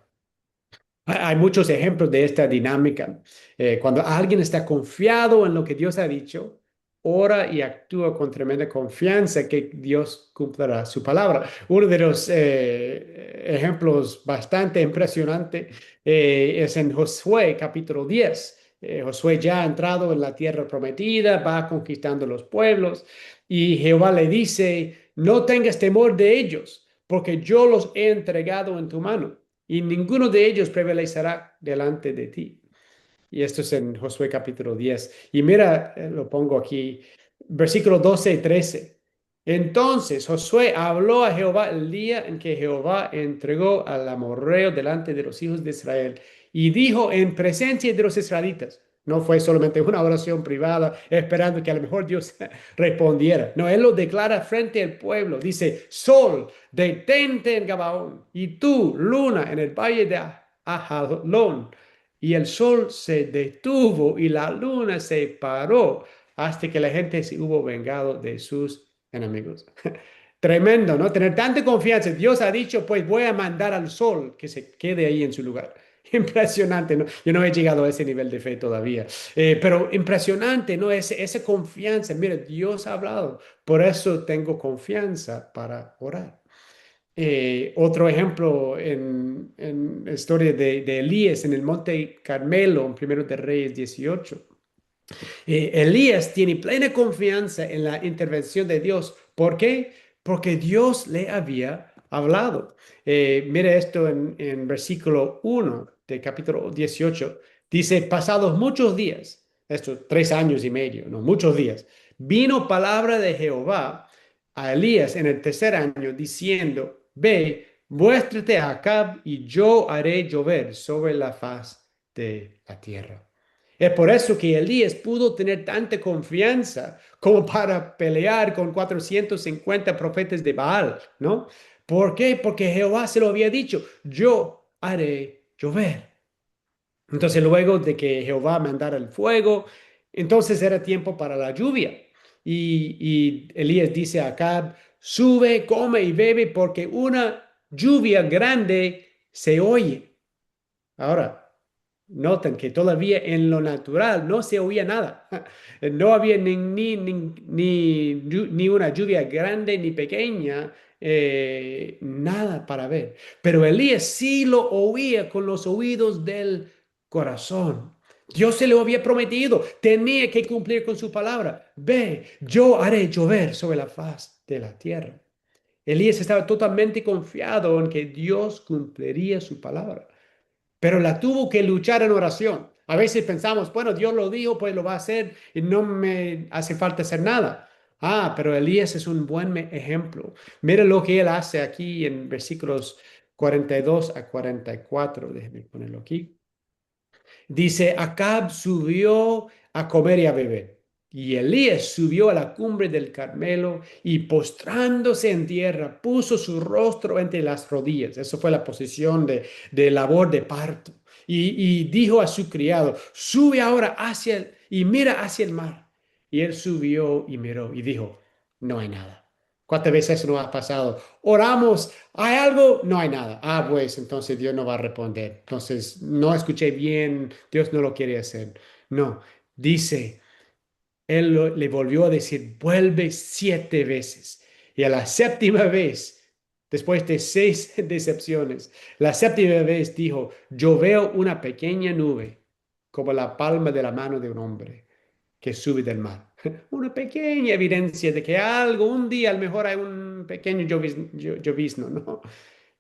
C: Hay muchos ejemplos de esta dinámica. Cuando alguien está confiado en lo que Dios ha dicho, ora y actúa con tremenda confianza que Dios cumplirá su palabra. Uno de los ejemplos bastante impresionante es en Josué capítulo 10. Josué ya ha entrado en la tierra prometida, va conquistando los pueblos y Jehová le dice, no tengas temor de ellos, porque yo los he entregado en tu mano y ninguno de ellos prevalecerá delante de ti. Y esto es en Josué capítulo 10. Y mira, lo pongo aquí, versículos 12 y 13. Entonces Josué habló a Jehová el día en que Jehová entregó al amorreo delante de los hijos de Israel y dijo en presencia de los israelitas. No fue solamente una oración privada esperando que a lo mejor Dios respondiera. No, él lo declara frente al pueblo. Dice, sol, detente en Gabaón y tú, luna, en el valle de Ajalón. Y el sol se detuvo y la luna se paró hasta que la gente se hubo vengado de sus enemigos. Tremendo, ¿no? Tener tanta confianza. Dios ha dicho, pues voy a mandar al sol que se quede ahí en su lugar. Impresionante, ¿no? Yo no he llegado a ese nivel de fe todavía, pero impresionante, ¿no? Esa confianza. Mira, Dios ha hablado, por eso tengo confianza para orar. Otro ejemplo en la historia de Elías en el Monte Carmelo, en Primero de Reyes 18. Elías tiene plena confianza en la intervención de Dios. ¿Por qué? Porque Dios le había hablado. Mira esto en versículo 1 del capítulo 18. Dice, pasados muchos días, estos 3 años y medio, no, muchos días, vino palabra de Jehová a Elías en el tercer año diciendo, ve, muéstrate a Acab y yo haré llover sobre la faz de la tierra. Es por eso que Elías pudo tener tanta confianza como para pelear con 450 profetas de Baal, ¿no? ¿Por qué? Porque Jehová se lo había dicho, yo haré llover. Entonces luego de que Jehová mandara el fuego, entonces era tiempo para la lluvia. Y Elías dice a Acab, sube, come y bebe porque una lluvia grande se oye. Ahora, noten que todavía en lo natural no se oía nada. No había ni una lluvia grande ni pequeña, nada para ver. Pero Elías sí lo oía con los oídos del corazón. Dios se lo había prometido, tenía que cumplir con su palabra. Ve, yo haré llover sobre la faz de la tierra. Elías estaba totalmente confiado en que Dios cumpliría su palabra, pero la tuvo que luchar en oración. A veces pensamos, bueno, Dios lo dijo, pues lo va a hacer y no me hace falta hacer nada. Ah, pero Elías es un buen ejemplo. Mira lo que él hace aquí en versículos 42 a 44. Déjeme ponerlo aquí. Dice, Acab subió a comer y a beber. Y Elías subió a la cumbre del Carmelo y postrándose en tierra, puso su rostro entre las rodillas. Eso fue la posición de labor de parto. Y dijo a su criado, sube ahora y mira hacia el mar. Y él subió y miró y dijo, no hay nada. ¿Cuántas veces eso nos ha pasado? Oramos, ¿hay algo? No hay nada. Ah, pues entonces Dios no va a responder. Entonces no escuché bien, Dios no lo quiere hacer. No, dice, le volvió a decir, vuelve 7 veces. Y a la séptima vez, después de 6 decepciones, la séptima vez dijo, yo veo una pequeña nube como la palma de la mano de un hombre que sube del mar. Una pequeña evidencia de que algo, un día a lo mejor hay un pequeño llovizno, ¿no?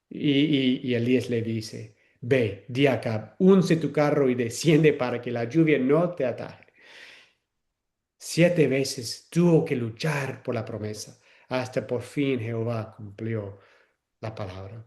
C: Y Elías le dice, ve, di a Acab, unce tu carro y desciende para que la lluvia no te ataje. 7 veces tuvo que luchar por la promesa, hasta por fin Jehová cumplió la palabra.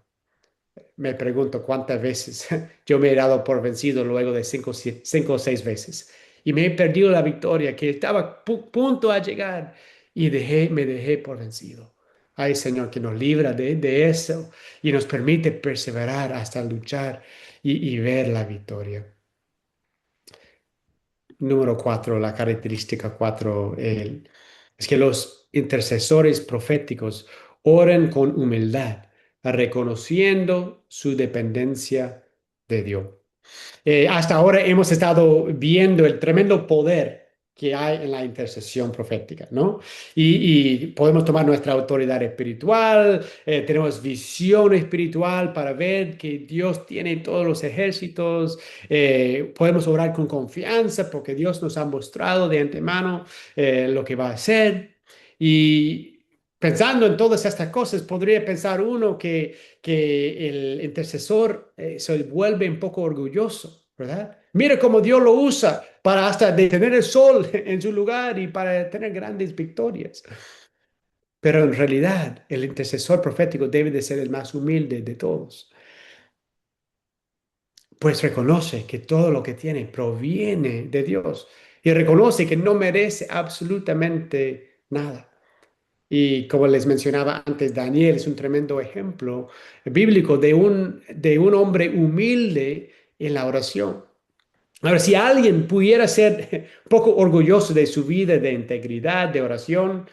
C: Me pregunto cuántas veces yo me he dado por vencido luego de 5 o 6 veces y me he perdido la victoria que estaba a punto a llegar y me dejé por vencido. Ay, Señor, que nos libra de eso y nos permite perseverar hasta luchar y ver la victoria. Número 4, la característica 4, es que los intercesores proféticos oran con humildad, reconociendo su dependencia de Dios. Hasta ahora hemos estado viendo el tremendo poder que hay en la intercesión profética, ¿no? Y podemos tomar nuestra autoridad espiritual, tenemos visión espiritual para ver que Dios tiene todos los ejércitos, podemos orar con confianza porque Dios nos ha mostrado de antemano lo que va a hacer. Y pensando en todas estas cosas, podría pensar uno que el intercesor se vuelve un poco orgulloso, ¿verdad? Mira cómo Dios lo usa para hasta detener el sol en su lugar y para tener grandes victorias. Pero en realidad el intercesor profético debe de ser el más humilde de todos, pues reconoce que todo lo que tiene proviene de Dios y reconoce que no merece absolutamente nada. Y como les mencionaba antes, Daniel es un tremendo ejemplo bíblico de un hombre humilde en la oración. Ahora, si alguien pudiera ser un poco orgulloso de su vida de integridad, de oración,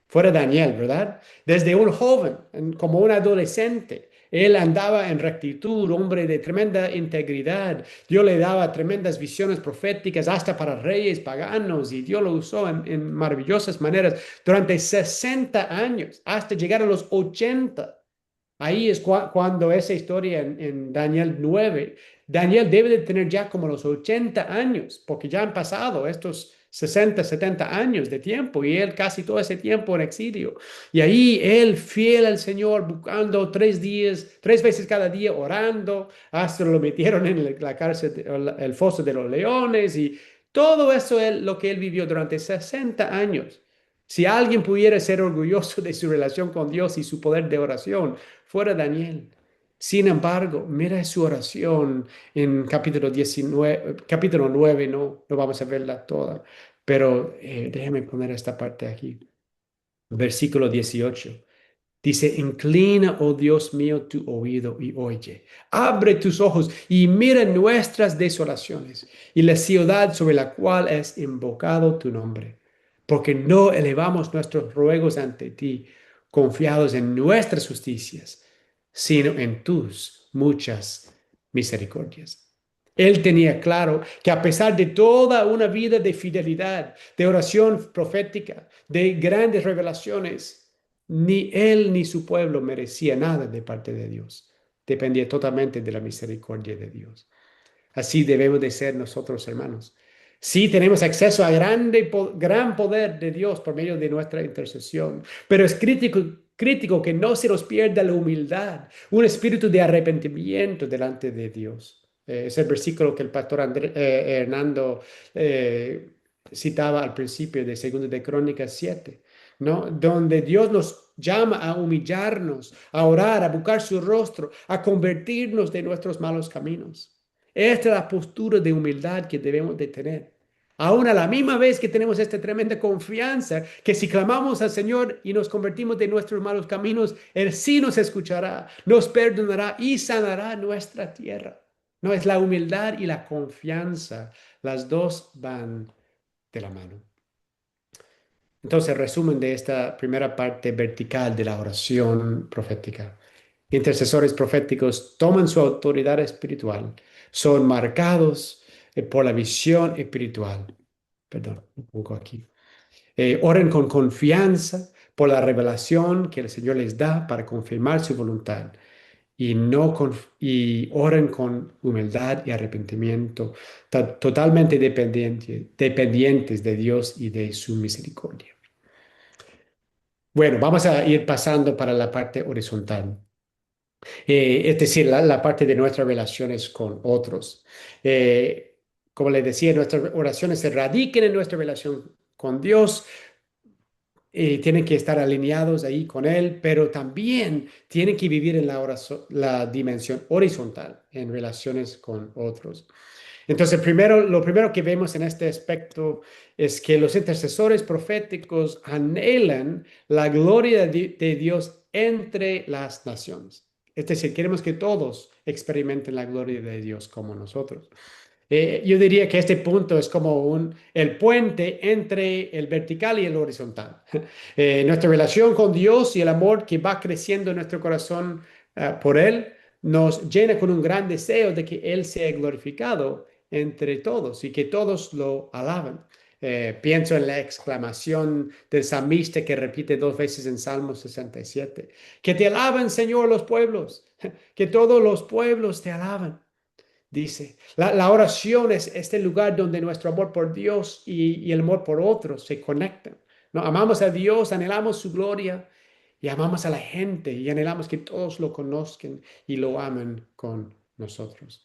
C: fuera Daniel, ¿verdad? Desde un joven, como un adolescente, él andaba en rectitud, hombre de tremenda integridad. Dios le daba tremendas visiones proféticas hasta para reyes paganos y Dios lo usó en maravillosas maneras durante 60 años, hasta llegar a los 80. Ahí es cuando esa historia en Daniel 9, Daniel debe de tener ya como los 80 años, porque ya han pasado estos 60, 70 años de tiempo y él casi todo ese tiempo en exilio. Y ahí él fiel al Señor, buscando 3 días, 3 veces cada día orando, hasta lo metieron en la cárcel, el foso de los leones y todo eso es lo que él vivió durante 60 años. Si alguien pudiera ser orgulloso de su relación con Dios y su poder de oración, fuera Daniel. Sin embargo, mira su oración en capítulo 19, capítulo 9, no vamos a verla toda, pero déjeme poner esta parte aquí. Versículo 18. Dice, inclina, oh Dios mío, tu oído y oye. Abre tus ojos y mira nuestras desolaciones y la ciudad sobre la cual es invocado tu nombre. Porque no elevamos nuestros ruegos ante ti, confiados en nuestras justicias, sino en tus muchas misericordias. Él tenía claro que a pesar de toda una vida de fidelidad, de oración profética, de grandes revelaciones, ni él ni su pueblo merecía nada de parte de Dios. Dependía totalmente de la misericordia de Dios. Así debemos de ser nosotros, hermanos. Sí, tenemos acceso a gran poder de Dios por medio de nuestra intercesión, pero es crítico que no se nos pierda la humildad, un espíritu de arrepentimiento delante de Dios. Es el versículo que el pastor Hernando eh, citaba al principio de 2 de Crónicas 7, ¿no? Donde Dios nos llama a humillarnos, a orar, a buscar su rostro, a convertirnos de nuestros malos caminos. Esta es la postura de humildad que debemos de tener. Aún a la misma vez que tenemos esta tremenda confianza, que si clamamos al Señor y nos convertimos de nuestros malos caminos, Él sí nos escuchará, nos perdonará y sanará nuestra tierra. No es la humildad y la confianza. Las dos van de la mano. Entonces, resumen de esta primera parte vertical de la oración profética. Intercesores proféticos toman su autoridad espiritual, son marcados por la visión espiritual. Perdón, un poco aquí. Oren con confianza por la revelación que el Señor les da para confirmar su voluntad y, no y oren con humildad y arrepentimiento, totalmente dependientes de Dios y de su misericordia. Bueno, vamos a ir pasando para la parte horizontal. Es decir, la parte de nuestras relaciones con otros. Como les decía, nuestras oraciones se radiquen en nuestra relación con Dios, tienen que estar alineados ahí con Él, pero también tienen que vivir en la dimensión horizontal, en relaciones con otros. Entonces, lo primero que vemos en este aspecto es que los intercesores proféticos anhelan la gloria de Dios entre las naciones. Es decir, queremos que todos experimenten la gloria de Dios como nosotros. Yo diría que este punto es como el puente entre el vertical y el horizontal. Nuestra relación con Dios y el amor que va creciendo en nuestro corazón por Él nos llena con un gran deseo de que Él sea glorificado entre todos y que todos lo alaben. Pienso en la exclamación del salmista que repite 2 veces en Salmo 67. Que te alaben, Señor, los pueblos, que todos los pueblos te alaben. Dice, la oración es este lugar donde nuestro amor por Dios y el amor por otros se conectan. ¿No? Amamos a Dios, anhelamos su gloria y amamos a la gente y anhelamos que todos lo conozcan y lo amen con nosotros.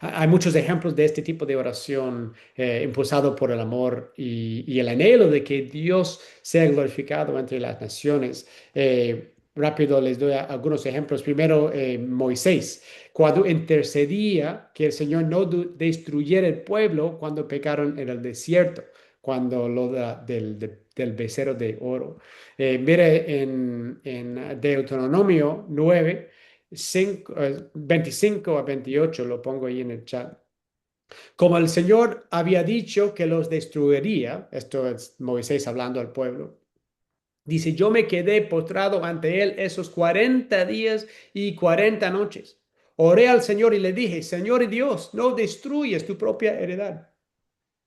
C: Hay muchos ejemplos de este tipo de oración impulsado por el amor y el anhelo de que Dios sea glorificado entre las naciones. Rápido les doy algunos ejemplos. Primero, Moisés, cuando intercedía que el Señor no destruyera el pueblo cuando pecaron en el desierto, cuando del becerro de oro. Mire en Deuteronomio 9. 25 a 28, lo pongo ahí en el chat. Como el Señor había dicho que los destruiría, esto es Moisés hablando al pueblo, dice, yo me quedé postrado ante él esos 40 días y 40 noches. Oré al Señor y le dije, Señor y Dios, no destruyes tu propia heredad.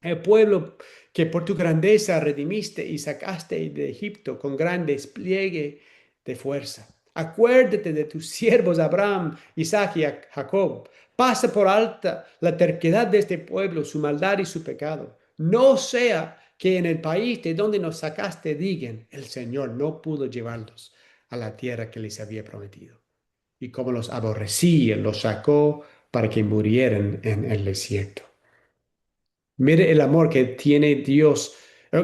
C: El pueblo que por tu grandeza redimiste y sacaste de Egipto con gran despliegue de fuerza. Acuérdate de tus siervos Abraham, Isaac y Jacob. Pasa por alta la terquedad de este pueblo, su maldad y su pecado. No sea que en el país de donde nos sacaste digan, el Señor no pudo llevarlos a la tierra que les había prometido. Y como los aborrecía, los sacó para que murieran en el desierto. Mire el amor que tiene Dios,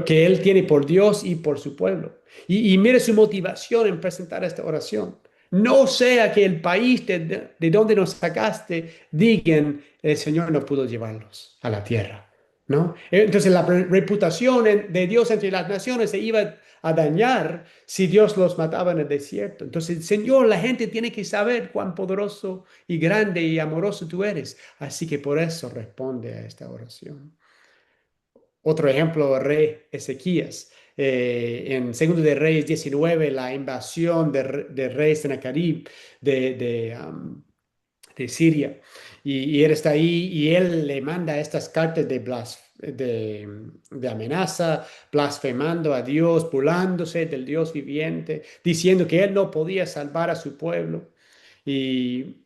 C: que Él tiene por Dios y por su pueblo. Y mire su motivación en presentar esta oración. No sea que el país de donde nos sacaste digan, el Señor no pudo llevarlos a la tierra, ¿no? Entonces la reputación de Dios entre las naciones se iba a dañar si Dios los mataba en el desierto. Entonces, Señor, la gente tiene que saber cuán poderoso y grande y amoroso tú eres. Así que por eso responde a esta oración. Otro ejemplo, rey Ezequías. En Segundo de Reyes 19, la invasión de rey Sennacherib de Siria. Y él está ahí y él le manda estas cartas de amenaza, blasfemando a Dios, burlándose del Dios viviente, diciendo que él no podía salvar a su pueblo. Y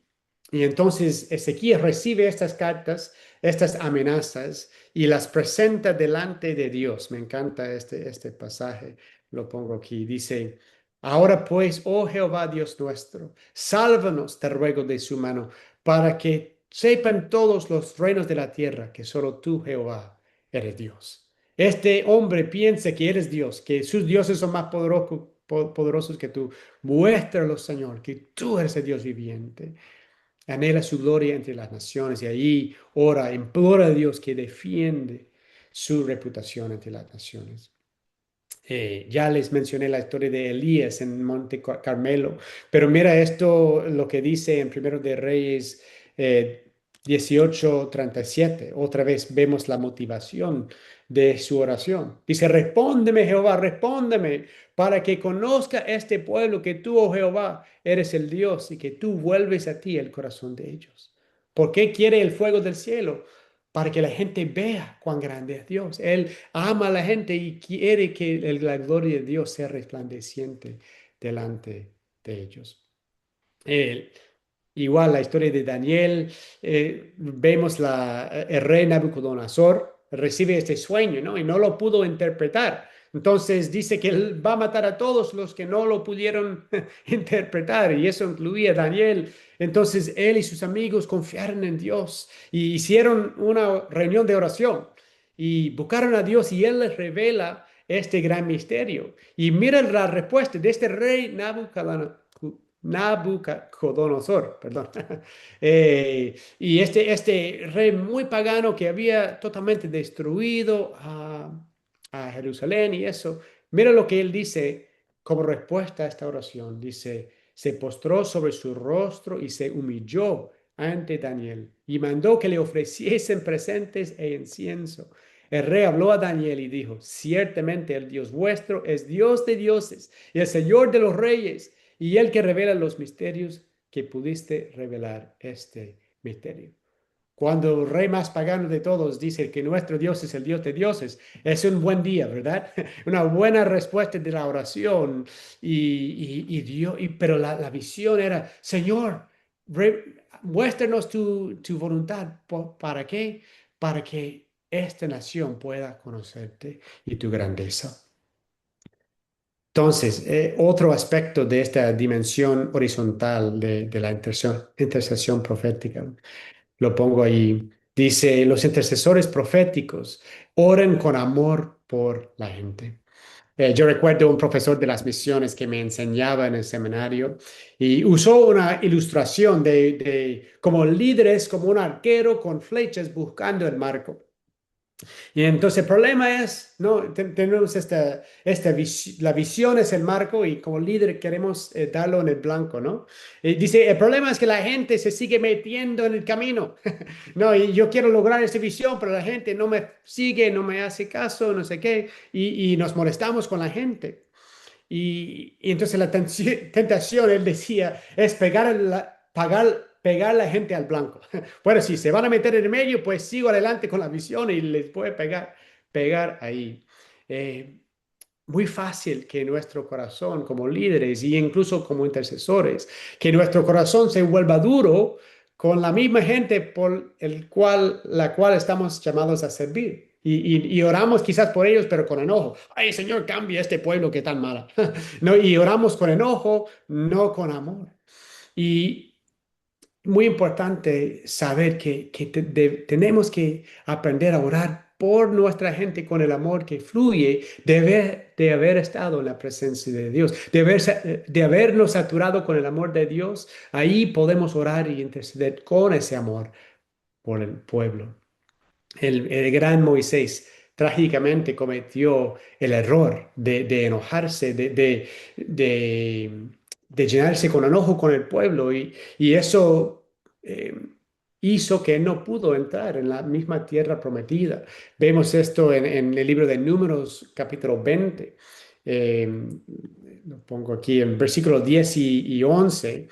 C: Y entonces Ezequías recibe estas cartas, estas amenazas, y las presenta delante de Dios. Me encanta este pasaje, lo pongo aquí. Dice, ahora pues, oh Jehová Dios nuestro, sálvanos, te ruego, de su mano, para que sepan todos los reinos de la tierra que solo tú, Jehová, eres Dios. Este hombre piensa que eres Dios, que sus dioses son más poderosos que tú. Muéstralo, Señor, que tú eres el Dios viviente. Anhela su gloria entre las naciones y ahí ora, implora a Dios que defiende su reputación entre las naciones. Ya les mencioné la historia de Elías en Monte Carmelo, pero mira esto, lo que dice en Primero de Reyes 18:37. Otra vez vemos la motivación de su oración. Dice, respóndeme, Jehová, respóndeme, para que conozca este pueblo que tú, oh Jehová, eres el Dios y que tú vuelves a ti el corazón de ellos. ¿Por qué quiere el fuego del cielo? Para que la gente vea cuán grande es Dios. Él ama a la gente y quiere que la gloria de Dios sea resplandeciente delante de ellos. Eh, Igual la historia de Daniel, vemos el rey Nabucodonosor recibe este sueño, ¿no? Y no lo pudo interpretar. Entonces dice que él va a matar a todos los que no lo pudieron interpretar, y eso incluía a Daniel. Entonces él y sus amigos confiaron en Dios y hicieron una reunión de oración y buscaron a Dios, y él les revela este gran misterio. Y mira la respuesta de este rey Nabucodonosor, perdón. Y este rey muy pagano que había totalmente destruido a Jerusalén y eso. Mira lo que él dice como respuesta a esta oración. Dice, se postró sobre su rostro y se humilló ante Daniel y mandó que le ofreciesen presentes e incienso. El rey habló a Daniel y dijo, ciertamente el Dios vuestro es Dios de dioses y el Señor de los reyes, y el que revela los misterios, que pudiste revelar este misterio. Cuando el rey más pagano de todos dice que nuestro Dios es el Dios de dioses, es un buen día, ¿verdad? Una buena respuesta de la oración. Pero la visión era, Señor, muéstranos tu voluntad. ¿Para qué? Para que esta nación pueda conocerte y tu grandeza. Entonces, otro aspecto de esta dimensión horizontal de la intercesión profética, lo pongo ahí. Dice, los intercesores proféticos oran con amor por la gente. Yo recuerdo un profesor de las misiones que me enseñaba en el seminario y usó una ilustración de como líderes, como un arquero con flechas buscando el marco. Y entonces el problema es, ¿no? Tenemos la visión es el marco y como líder queremos darlo en el blanco, ¿no? Y dice, el problema es que la gente se sigue metiendo en el camino, ¿no? Y yo quiero lograr esa visión, pero la gente no me sigue, no me hace caso, no sé qué, y nos molestamos con la gente. Y entonces la tentación, él decía, es pegar la gente al blanco. Bueno, si se van a meter en el medio, pues sigo adelante con la visión y les puedo pegar ahí. Eh, Muy fácil que nuestro corazón como líderes y incluso como intercesores, que nuestro corazón se vuelva duro con la misma gente por la cual estamos llamados a servir. Y oramos quizás por ellos, pero con enojo. Ay, Señor, cambia este pueblo que tan mala. No, y oramos con enojo, no con amor. Y muy importante saber que tenemos que aprender a orar por nuestra gente con el amor que fluye de haber estado en la presencia de Dios, de habernos saturado con el amor de Dios. Ahí podemos orar y interceder con ese amor por el pueblo. El gran Moisés trágicamente cometió el error de enojarse, de llenarse con enojo con el pueblo, y eso eh, hizo que no pudo entrar en la misma tierra prometida. Vemos esto en el libro de Números, capítulo 20. Lo pongo aquí en versículos 10 y 11.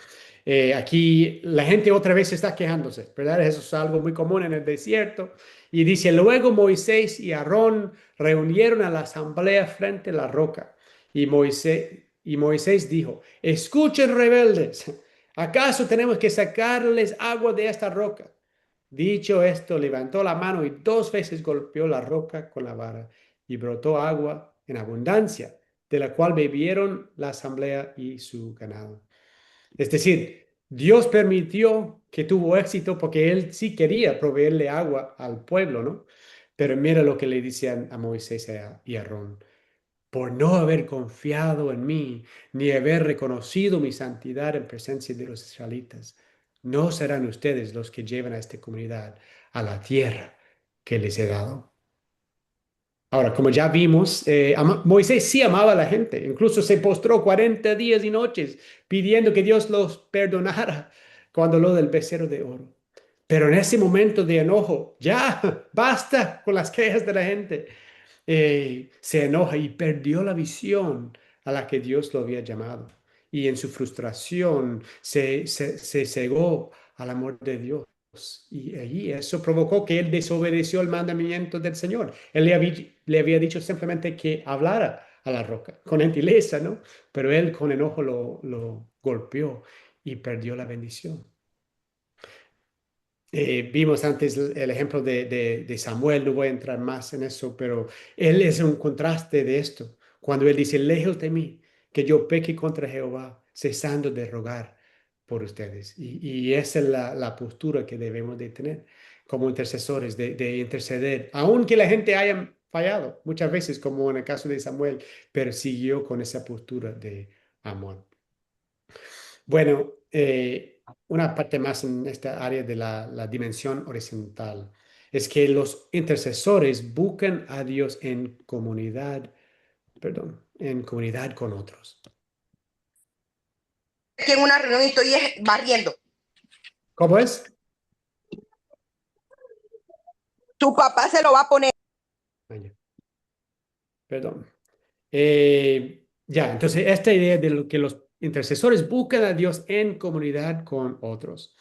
C: Aquí la gente otra vez está quejándose, ¿verdad? Eso es algo muy común en el desierto. Y dice, luego Moisés y Aarón reunieron a la asamblea frente a la roca. Y Moisés dijo, escuchen rebeldes, ¿Acaso tenemos que sacarles agua de esta roca? Dicho esto, levantó la mano y 2 veces golpeó la roca con la vara y brotó agua en abundancia, de la cual bebieron la asamblea y su ganado. Es decir, Dios permitió que tuvo éxito porque él sí quería proveerle agua al pueblo, ¿no? Pero mira lo que le decían a Moisés y a Aarón: por no haber confiado en mí, ni haber reconocido mi santidad en presencia de los israelitas, no serán ustedes los que lleven a esta comunidad a la tierra que les he dado. Ahora, como ya vimos, Moisés sí amaba a la gente, incluso se postró 40 días y noches pidiendo que Dios los perdonara cuando lo del becerro de oro. Pero en ese momento de enojo, ya basta con las quejas de la gente. Se enoja y perdió la visión a la que Dios lo había llamado. Y en su frustración se cegó al amor de Dios. Y allí eso provocó que él desobedeció el mandamiento del Señor. Él le había dicho simplemente que hablara a la roca, con gentileza, ¿no? Pero él con enojo lo golpeó y perdió la bendición. Vimos antes el ejemplo de Samuel, no voy a entrar más en eso, pero él es un contraste de esto. Cuando él dice, lejos de mí, que yo peque contra Jehová, cesando de rogar por ustedes. Y esa es la postura que debemos de tener como intercesores, de interceder, aunque la gente haya fallado, muchas veces, como en el caso de Samuel, pero siguió con esa postura de amor. Bueno, una parte más en esta área de la dimensión horizontal es que los intercesores buscan a Dios en comunidad, perdón, en comunidad con otros.
E: Aquí en una reunión y estoy barriendo.
C: ¿Cómo es?
E: Tu papá se lo va a poner.
C: Vaya. Perdón. Ya, entonces esta idea de que los intercesores buscan a Dios en comunidad con otros.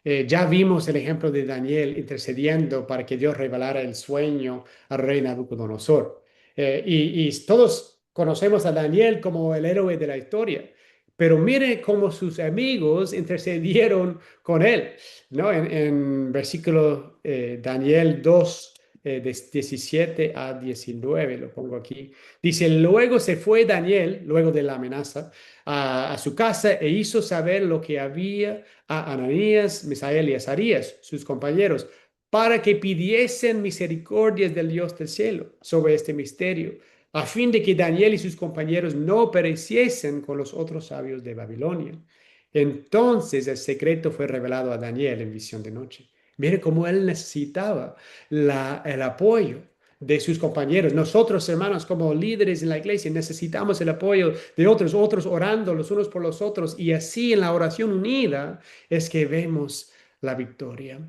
C: Ya vimos el ejemplo de Daniel intercediendo para que Dios revelara el sueño al rey Nabucodonosor. Y todos conocemos a Daniel como el héroe de la historia, pero mire cómo sus amigos intercedieron con él, ¿no? En versículo Daniel 2, de 17 a 19, lo pongo aquí. Dice, luego se fue Daniel, luego de la amenaza, a su casa e hizo saber lo que había a Ananías, Misael y Azarías, sus compañeros, para que pidiesen misericordias del Dios del cielo sobre este misterio, a fin de que Daniel y sus compañeros no pereciesen con los otros sabios de Babilonia. Entonces el secreto fue revelado a Daniel en visión de noche. Mire cómo él necesitaba el apoyo de sus compañeros. Nosotros, hermanos, como líderes en la iglesia, necesitamos el apoyo de otros orando los unos por los otros. Y así en la oración unida es que vemos la victoria.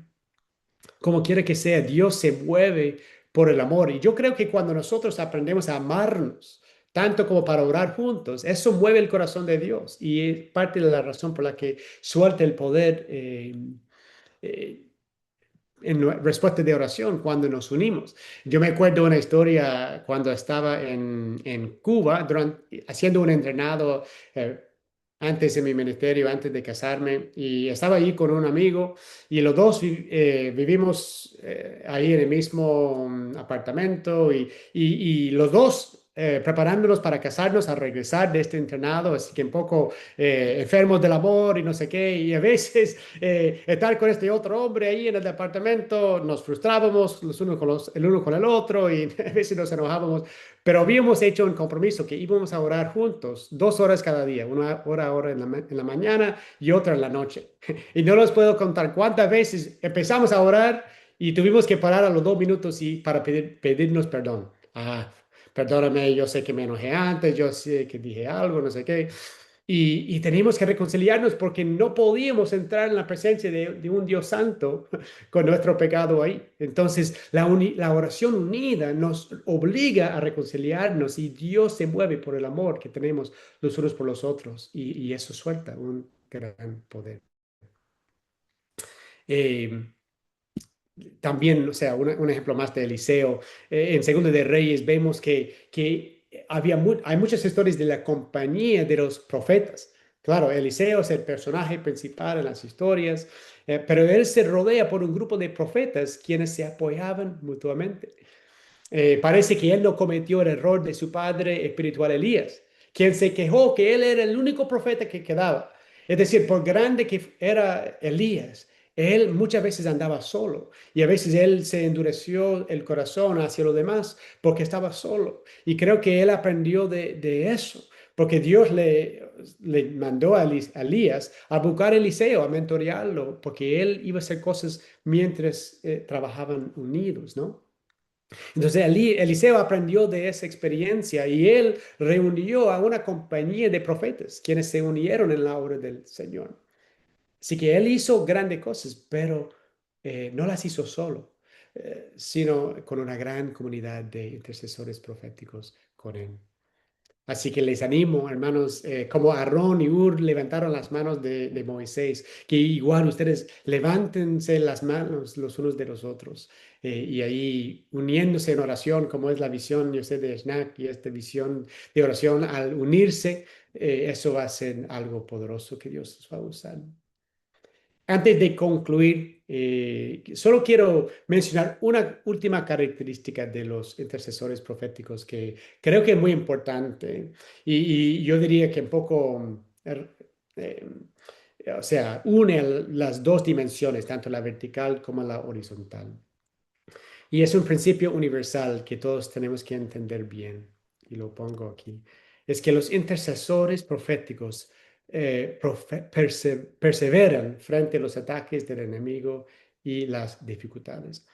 C: Como quiera que sea, Dios se mueve por el amor. Y yo creo que cuando nosotros aprendemos a amarnos, tanto como para orar juntos, eso mueve el corazón de Dios. Y es parte de la razón por la que suelta el poder eh, en respuesta de oración cuando nos unimos. Yo me acuerdo una historia cuando estaba en Cuba haciendo un entrenado antes de mi ministerio, antes de casarme, y estaba ahí con un amigo y los dos vivimos ahí en el mismo apartamento y los dos preparándonos para casarnos al regresar de este entrenado, así que un poco enfermos del amor y no sé qué, y a veces estar con este otro hombre ahí en el departamento, nos frustrábamos el uno con el otro y a veces nos enojábamos, pero habíamos hecho un compromiso que íbamos a orar juntos 2 horas cada día, una hora en la mañana y otra en la noche. Y no les puedo contar cuántas veces empezamos a orar y tuvimos que parar a los 2 minutos para pedirnos perdón. Perdóname, yo sé que me enojé antes, yo sé que dije algo, no sé qué. Y teníamos que reconciliarnos porque no podíamos entrar en la presencia de un Dios santo con nuestro pecado ahí. Entonces, la oración unida nos obliga a reconciliarnos y Dios se mueve por el amor que tenemos los unos por los otros y eso suelta un gran poder. También, o sea, un ejemplo más de Eliseo, en Segundo de Reyes vemos que hay muchas historias de la compañía de los profetas. Claro, Eliseo es el personaje principal en las historias, pero él se rodea por un grupo de profetas quienes se apoyaban mutuamente. Parece que él no cometió el error de su padre espiritual Elías, quien se quejó que él era el único profeta que quedaba. Es decir, por grande que era Elías, él muchas veces andaba solo y a veces él se endureció el corazón hacia los demás porque estaba solo. Y creo que él aprendió de eso, porque Dios le mandó a Elías a buscar a Eliseo, a mentorearlo, porque él iba a hacer cosas mientras trabajaban unidos, ¿no? Entonces Eliseo aprendió de esa experiencia y él reunió a una compañía de profetas quienes se unieron en la obra del Señor. Así que él hizo grandes cosas, pero no las hizo solo, sino con una gran comunidad de intercesores proféticos con él. Así que les animo, hermanos, como Aarón y Ur levantaron las manos de Moisés, que igual ustedes levántense las manos los unos de los otros y ahí uniéndose en oración, como es la visión, yo sé, de Schnack y esta visión de oración, al unirse, eso va a ser algo poderoso que Dios va a usar. Antes de concluir, solo quiero mencionar una última característica de los intercesores proféticos que creo que es muy importante y yo diría que un poco, eh, o sea, une las dos dimensiones, tanto la vertical como la horizontal. Y es un principio universal que todos tenemos que entender bien, y lo pongo aquí. Es que los intercesores proféticos perseveran frente a los ataques del enemigo y las dificultades.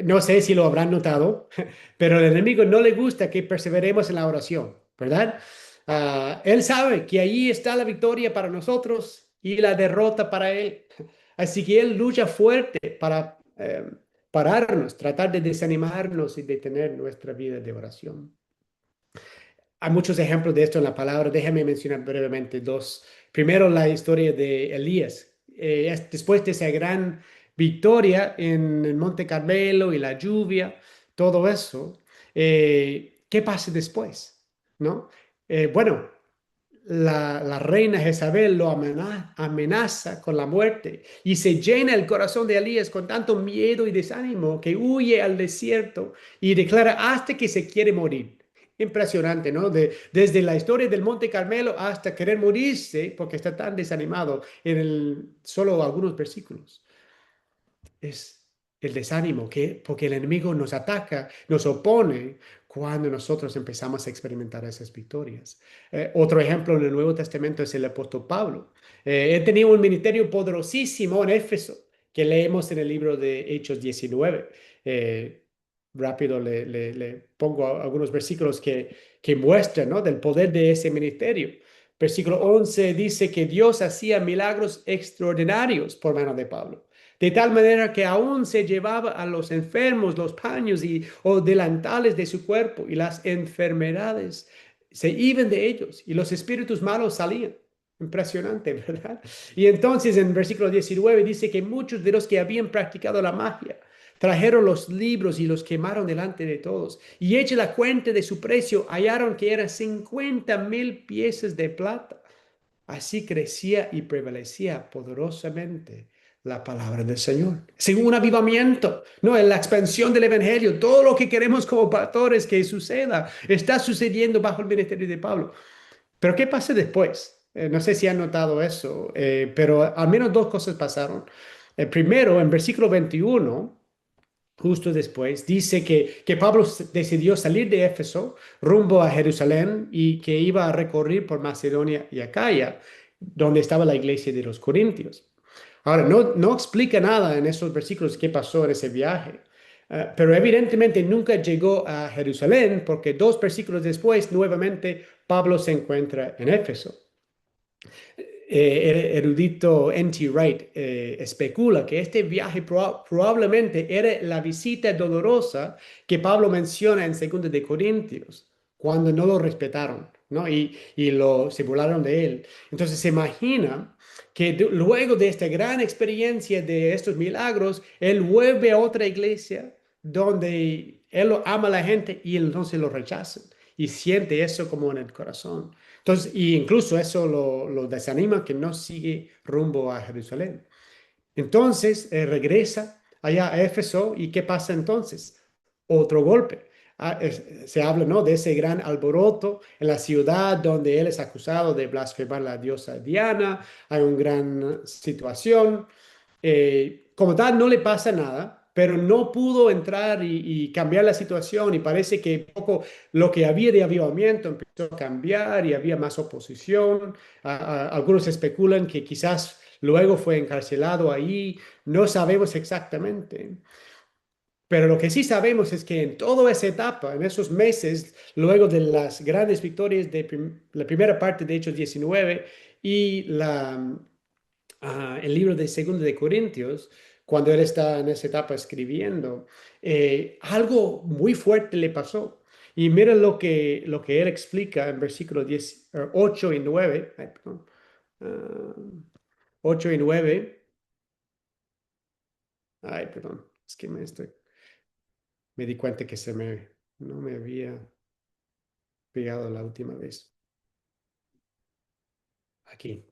C: No sé si lo habrán notado, pero al enemigo no le gusta que perseveremos en la oración, ¿verdad? Él sabe que ahí está la victoria para nosotros y la derrota para él. Así que él lucha fuerte para pararnos, tratar de desanimarnos y detener nuestra vida de oración. Hay muchos ejemplos de esto en la palabra. Déjame mencionar brevemente dos. Primero, la historia de Elías. Después de esa gran victoria en el Monte Carmelo y la lluvia, todo eso, ¿qué pasa después? ¿No? Bueno, la reina Jezabel lo amenaza con la muerte y se llena el corazón de Elías con tanto miedo y desánimo que huye al desierto y declara hasta que se quiere morir. Impresionante, ¿no? Desde la historia del Monte Carmelo hasta querer morirse porque está tan desanimado en solo algunos versículos. Es el desánimo, porque el enemigo nos ataca, nos opone cuando nosotros empezamos a experimentar esas victorias. Otro ejemplo en el Nuevo Testamento es el apóstol Pablo. Él tenía un ministerio poderosísimo en Éfeso, que leemos en el libro de Hechos 19. Rápido le pongo algunos versículos que muestran, ¿no?, del poder de ese ministerio. Versículo 11 dice que Dios hacía milagros extraordinarios por mano de Pablo, de tal manera que aún se llevaba a los enfermos los paños o delantales de su cuerpo, y las enfermedades se iban de ellos, y los espíritus malos salían. Impresionante, ¿verdad? Y entonces en versículo 19 dice que muchos de los que habían practicado la magia trajeron los libros y los quemaron delante de todos. Y hecha la cuenta de su precio, hallaron que eran 50,000 piezas de plata. Así crecía y prevalecía poderosamente la palabra del Señor. Según un avivamiento, ¿no? En la expansión del evangelio, todo lo que queremos como pastores que suceda, está sucediendo bajo el ministerio de Pablo. Pero ¿qué pasa después? No sé si han notado eso, pero al menos dos cosas pasaron. Primero, en versículo 21, justo después, dice que Pablo decidió salir de Éfeso rumbo a Jerusalén y que iba a recorrer por Macedonia y Acaya, donde estaba la iglesia de los Corintios. Ahora, no explica nada en esos versículos qué pasó en ese viaje, pero evidentemente nunca llegó a Jerusalén porque 2 versículos después, nuevamente, Pablo se encuentra en Éfeso. El erudito N.T. Wright especula que este viaje probablemente era la visita dolorosa que Pablo menciona en 2 de Corintios, cuando no lo respetaron, ¿no? Y se burlaron de él. Entonces se imagina que luego de esta gran experiencia de estos milagros, él vuelve a otra iglesia donde él ama a la gente y entonces lo rechazan y siente eso como en el corazón. Entonces, y incluso eso lo desanima que no sigue rumbo a Jerusalén. Entonces, regresa allá a Éfeso y ¿qué pasa entonces? Otro golpe. Se habla, ¿no?, de ese gran alboroto en la ciudad donde él es acusado de blasfemar la diosa Diana. Hay una gran situación. Como tal, no le pasa nada, pero no pudo entrar y cambiar la situación y parece que poco lo que había de avivamiento empezó a cambiar y había más oposición. Algunos especulan que quizás luego fue encarcelado ahí, no sabemos exactamente. Pero lo que sí sabemos es que en toda esa etapa, en esos meses, luego de las grandes victorias de la primera parte de Hechos 19 y el libro de Segundo de Corintios, cuando él está en esa etapa escribiendo, algo muy fuerte le pasó. Y mira lo que él explica en versículos 8 y 9. Ay, perdón, ah, 8 y 9. Ay, perdón, es que me di cuenta que no me había pegado la última vez. Aquí.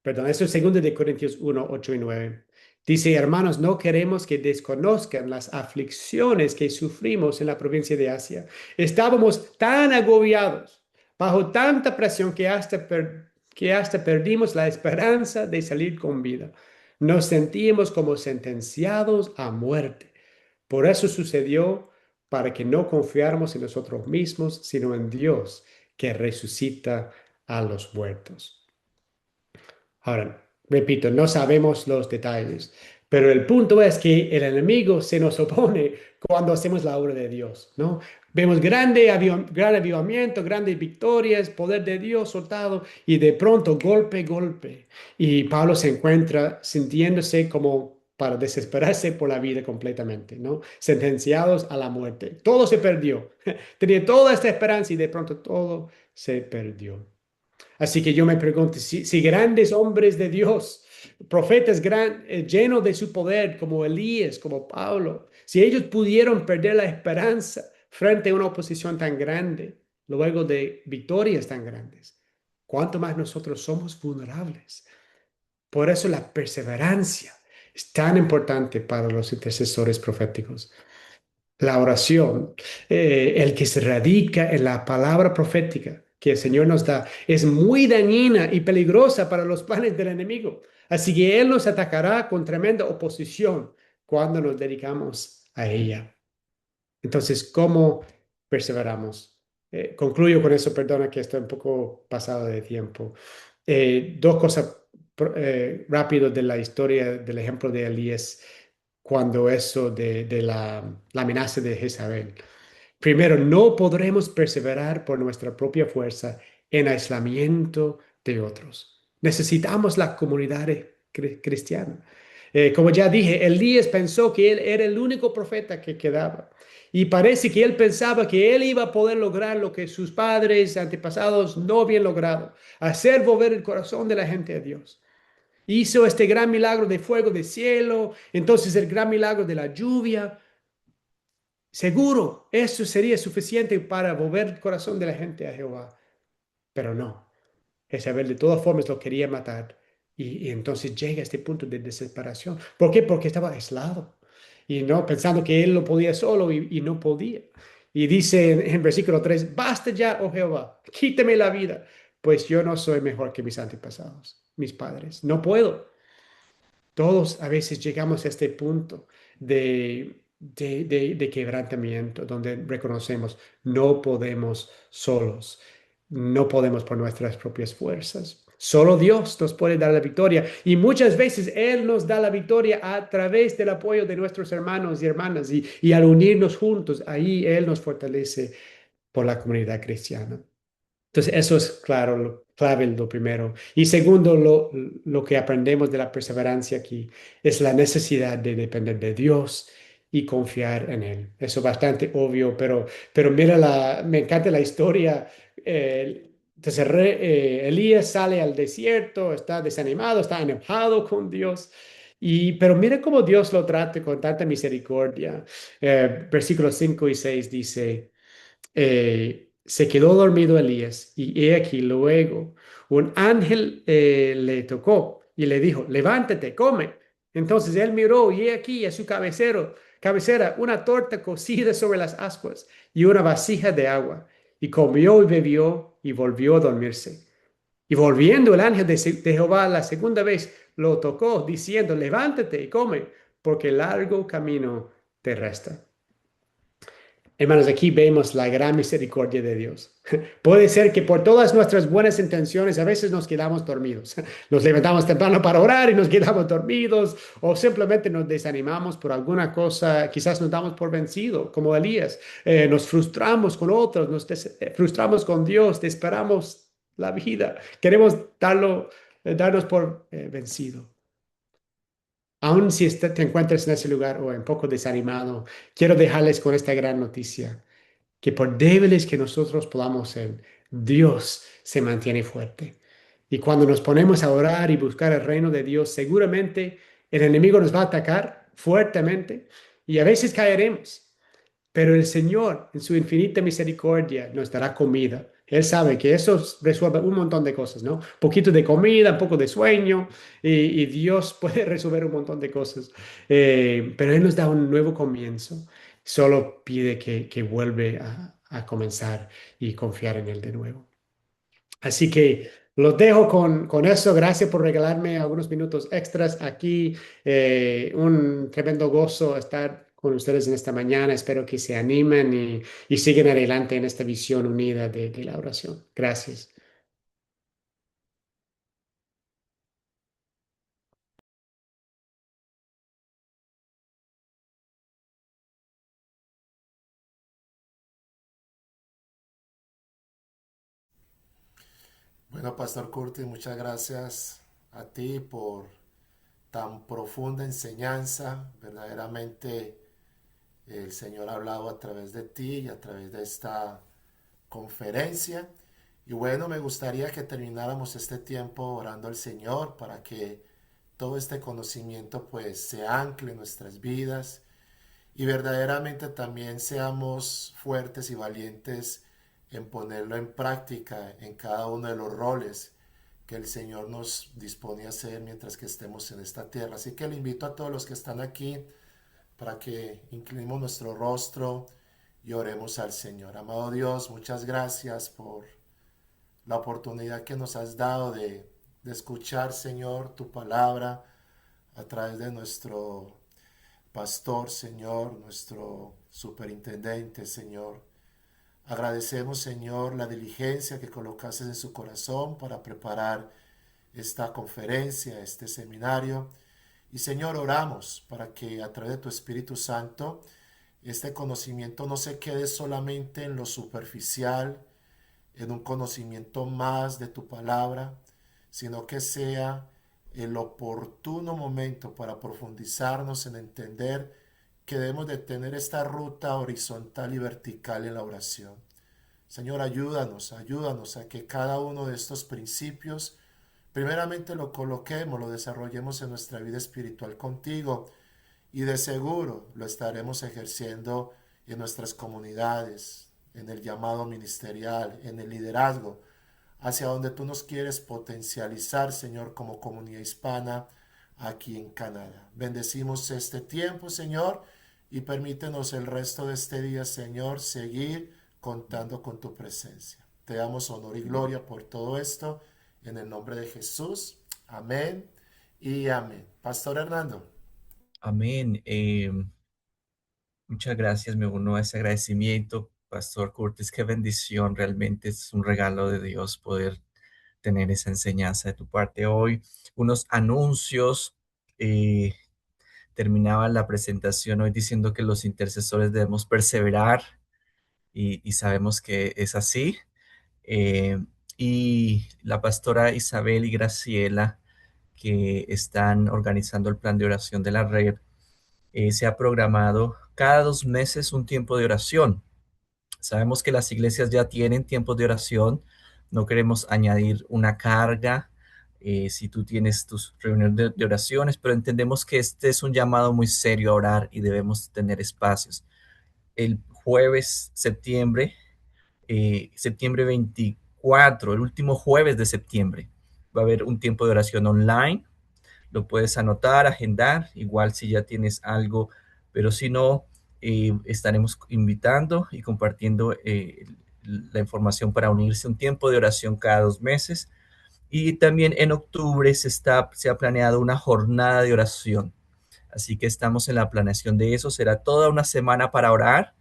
C: Perdón, eso es 2 de Corintios 1, 8 y 9. Dice, hermanos, no queremos que desconozcan las aflicciones que sufrimos en la provincia de Asia. Estábamos tan agobiados, bajo tanta presión que hasta perdimos la esperanza de salir con vida. Nos sentíamos como sentenciados a muerte. Por eso sucedió, para que no confiáramos en nosotros mismos, sino en Dios, que resucita a los muertos. Ahora, repito, no sabemos los detalles, pero el punto es que el enemigo se nos opone cuando hacemos la obra de Dios, ¿no? Vemos gran avivamiento, grandes victorias, poder de Dios soltado y de pronto golpe, golpe. Y Pablo se encuentra sintiéndose como para desesperarse por la vida completamente, ¿no? Sentenciados a la muerte. Todo se perdió. Tenía toda esta esperanza y de pronto todo se perdió. Así que yo me pregunto, si grandes hombres de Dios, profetas llenos de su poder, como Elías, como Pablo, si ellos pudieron perder la esperanza frente a una oposición tan grande, luego de victorias tan grandes, ¿cuánto más nosotros somos vulnerables? Por eso la perseverancia es tan importante para los intercesores proféticos. La oración, el que se radica en la palabra profética que el Señor nos da, es muy dañina y peligrosa para los planes del enemigo. Así que Él nos atacará con tremenda oposición cuando nos dedicamos a ella. Entonces, ¿cómo perseveramos? Concluyo con eso, perdona que estoy un poco pasado de tiempo. Dos cosas rápido de la historia del ejemplo de Elías cuando eso de la amenaza de Jezabel. Primero, no podremos perseverar por nuestra propia fuerza en aislamiento de otros. Necesitamos la comunidad cristiana. Como ya dije, Elías pensó que él era el único profeta que quedaba. Y parece que él pensaba que él iba a poder lograr lo que sus padres, antepasados no habían logrado, hacer volver el corazón de la gente a Dios. Hizo este gran milagro de fuego del cielo, entonces el gran milagro de la lluvia. Seguro, eso sería suficiente para volver el corazón de la gente a Jehová. Pero no, Jezabel de todas formas lo quería matar. Y entonces llega a este punto de desesperación. ¿Por qué? Porque estaba aislado. Y no pensando que él lo podía solo y no podía. Y dice en versículo 3, basta ya, oh Jehová, quítame la vida, pues yo no soy mejor que mis antepasados, mis padres. No puedo. Todos a veces llegamos a este punto de quebrantamiento, donde reconocemos, no podemos solos, no podemos por nuestras propias fuerzas. Solo Dios nos puede dar la victoria y muchas veces Él nos da la victoria a través del apoyo de nuestros hermanos y hermanas y al unirnos juntos, ahí Él nos fortalece por la comunidad cristiana. Entonces, eso es claro, clave lo primero. Y segundo, lo que aprendemos de la perseverancia aquí es la necesidad de depender de Dios y confiar en Él. Eso es bastante obvio, pero mira, me encanta la historia. Entonces, Elías sale al desierto, está desanimado, está enojado con Dios. Pero mira cómo Dios lo trata con tanta misericordia. Versículos 5 y 6 dice, Se quedó dormido Elías y he aquí luego un ángel le tocó y le dijo, levántate, come. Entonces él miró y he aquí a su cabecera una torta cocida sobre las ascuas y una vasija de agua. Y comió y bebió y volvió a dormirse. Y volviendo el ángel de Jehová la segunda vez lo tocó diciendo, levántate y come, porque largo camino te resta. Hermanos, aquí vemos la gran misericordia de Dios. Puede ser que por todas nuestras buenas intenciones a veces nos quedamos dormidos. Nos levantamos temprano para orar y nos quedamos dormidos o simplemente nos desanimamos por alguna cosa, quizás nos damos por vencido, como Elías. Nos frustramos con otros, frustramos con Dios, desesperamos la vida. Queremos darnos por vencido. Aun si te encuentras en ese lugar o un poco desanimado, quiero dejarles con esta gran noticia, que por débiles que nosotros podamos ser, Dios se mantiene fuerte. Y cuando nos ponemos a orar y buscar el reino de Dios, seguramente el enemigo nos va a atacar fuertemente y a veces caeremos. Pero el Señor, en su infinita misericordia, nos dará comida. Él sabe que eso resuelve un montón de cosas, ¿no? Un poquito de comida, un poco de sueño, y Dios puede resolver un montón de cosas. Pero Él nos da un nuevo comienzo. Solo pide que vuelve a comenzar y confiar en Él de nuevo. Así que los dejo con eso. Gracias por regalarme algunos minutos extras aquí. Un tremendo gozo estar con ustedes en esta mañana. Espero que se animen y sigan adelante en esta visión unida de la oración. Gracias.
D: Bueno, Pastor Curtis, muchas gracias a ti por tan profunda enseñanza. Verdaderamente el Señor ha hablado a través de ti y a través de esta conferencia. Y bueno, me gustaría que termináramos este tiempo orando al Señor para que todo este conocimiento pues se ancle en nuestras vidas y verdaderamente también seamos fuertes y valientes en ponerlo en práctica en cada uno de los roles que el Señor nos dispone a hacer mientras que estemos en esta tierra. Así que le invito a todos los que están aquí para que inclinemos nuestro rostro y oremos al Señor. Amado Dios, muchas gracias por la oportunidad que nos has dado de escuchar, Señor, tu palabra a través de nuestro pastor, Señor, nuestro superintendente, Señor. Agradecemos, Señor, la diligencia que colocaste en su corazón para preparar esta conferencia, este seminario. Y, Señor, oramos para que a través de tu Espíritu Santo este conocimiento no se quede solamente en lo superficial, en un conocimiento más de tu palabra, sino que sea el oportuno momento para profundizarnos en entender que debemos de tener esta ruta horizontal y vertical en la oración. Señor, ayúdanos a que cada uno de estos principios, primeramente lo coloquemos, lo desarrollemos en nuestra vida espiritual contigo y de seguro lo estaremos ejerciendo en nuestras comunidades, en el llamado ministerial, en el liderazgo, hacia donde tú nos quieres potencializar, Señor, como comunidad hispana aquí en Canadá. Bendecimos este tiempo, Señor, y permítenos el resto de este día, Señor, seguir contando con tu presencia. Te damos honor y gloria por todo esto, en el nombre de Jesús. Amén y amén. Pastor Hernando.
B: Amén. Muchas gracias, me uno a ese agradecimiento, Pastor Curtis. Qué bendición, realmente es un regalo de Dios poder tener esa enseñanza de tu parte hoy. Unos anuncios. eh, Terminaba la presentación hoy diciendo que los intercesores debemos perseverar y sabemos que es así. Eh, y la pastora Isabel y Graciela, que están organizando el plan de oración de la red, se ha programado cada 2 meses un tiempo de oración. Sabemos que las iglesias ya tienen tiempos de oración, no queremos añadir una carga si tú tienes tus reuniones de oraciones, pero entendemos que este es un llamado muy serio a orar y debemos tener espacios. El jueves septiembre septiembre 24, el último jueves de septiembre. Va a haber un tiempo de oración online. Lo puedes anotar, agendar, igual si ya tienes algo, pero si no, estaremos invitando y compartiendo la información para unirse a un tiempo de oración cada 2 meses. Y también en octubre se ha planeado una jornada de oración. Así que estamos en la planeación de eso. Será toda una semana para orar.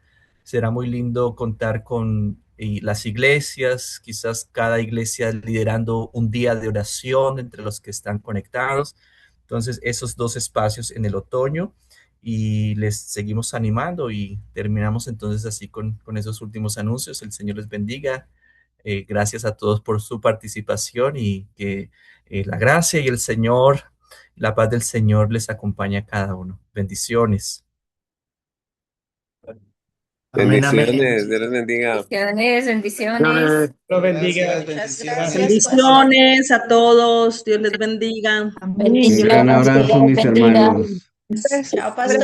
B: Será muy lindo contar con las iglesias, quizás cada iglesia liderando un día de oración entre los que están conectados. Entonces, esos 2 espacios en el otoño y les seguimos animando y terminamos entonces así con esos últimos anuncios. El Señor les bendiga. Gracias a todos por su participación y que la gracia y el Señor, la paz del Señor les acompañe a cada uno. Bendiciones.
C: Amén, amén.
F: Bendiciones, Dios les bendiga.
A: Bendiciones, bendiciones.
C: Dios los bendiga.
D: Gracias,
E: gracias.
G: Bendiciones a todos. Dios les bendiga.
A: Bendiciones,
H: Un gran abrazo,
A: Dios les
H: mis
A: bendiga.
H: hermanos.
E: Chao, pastor.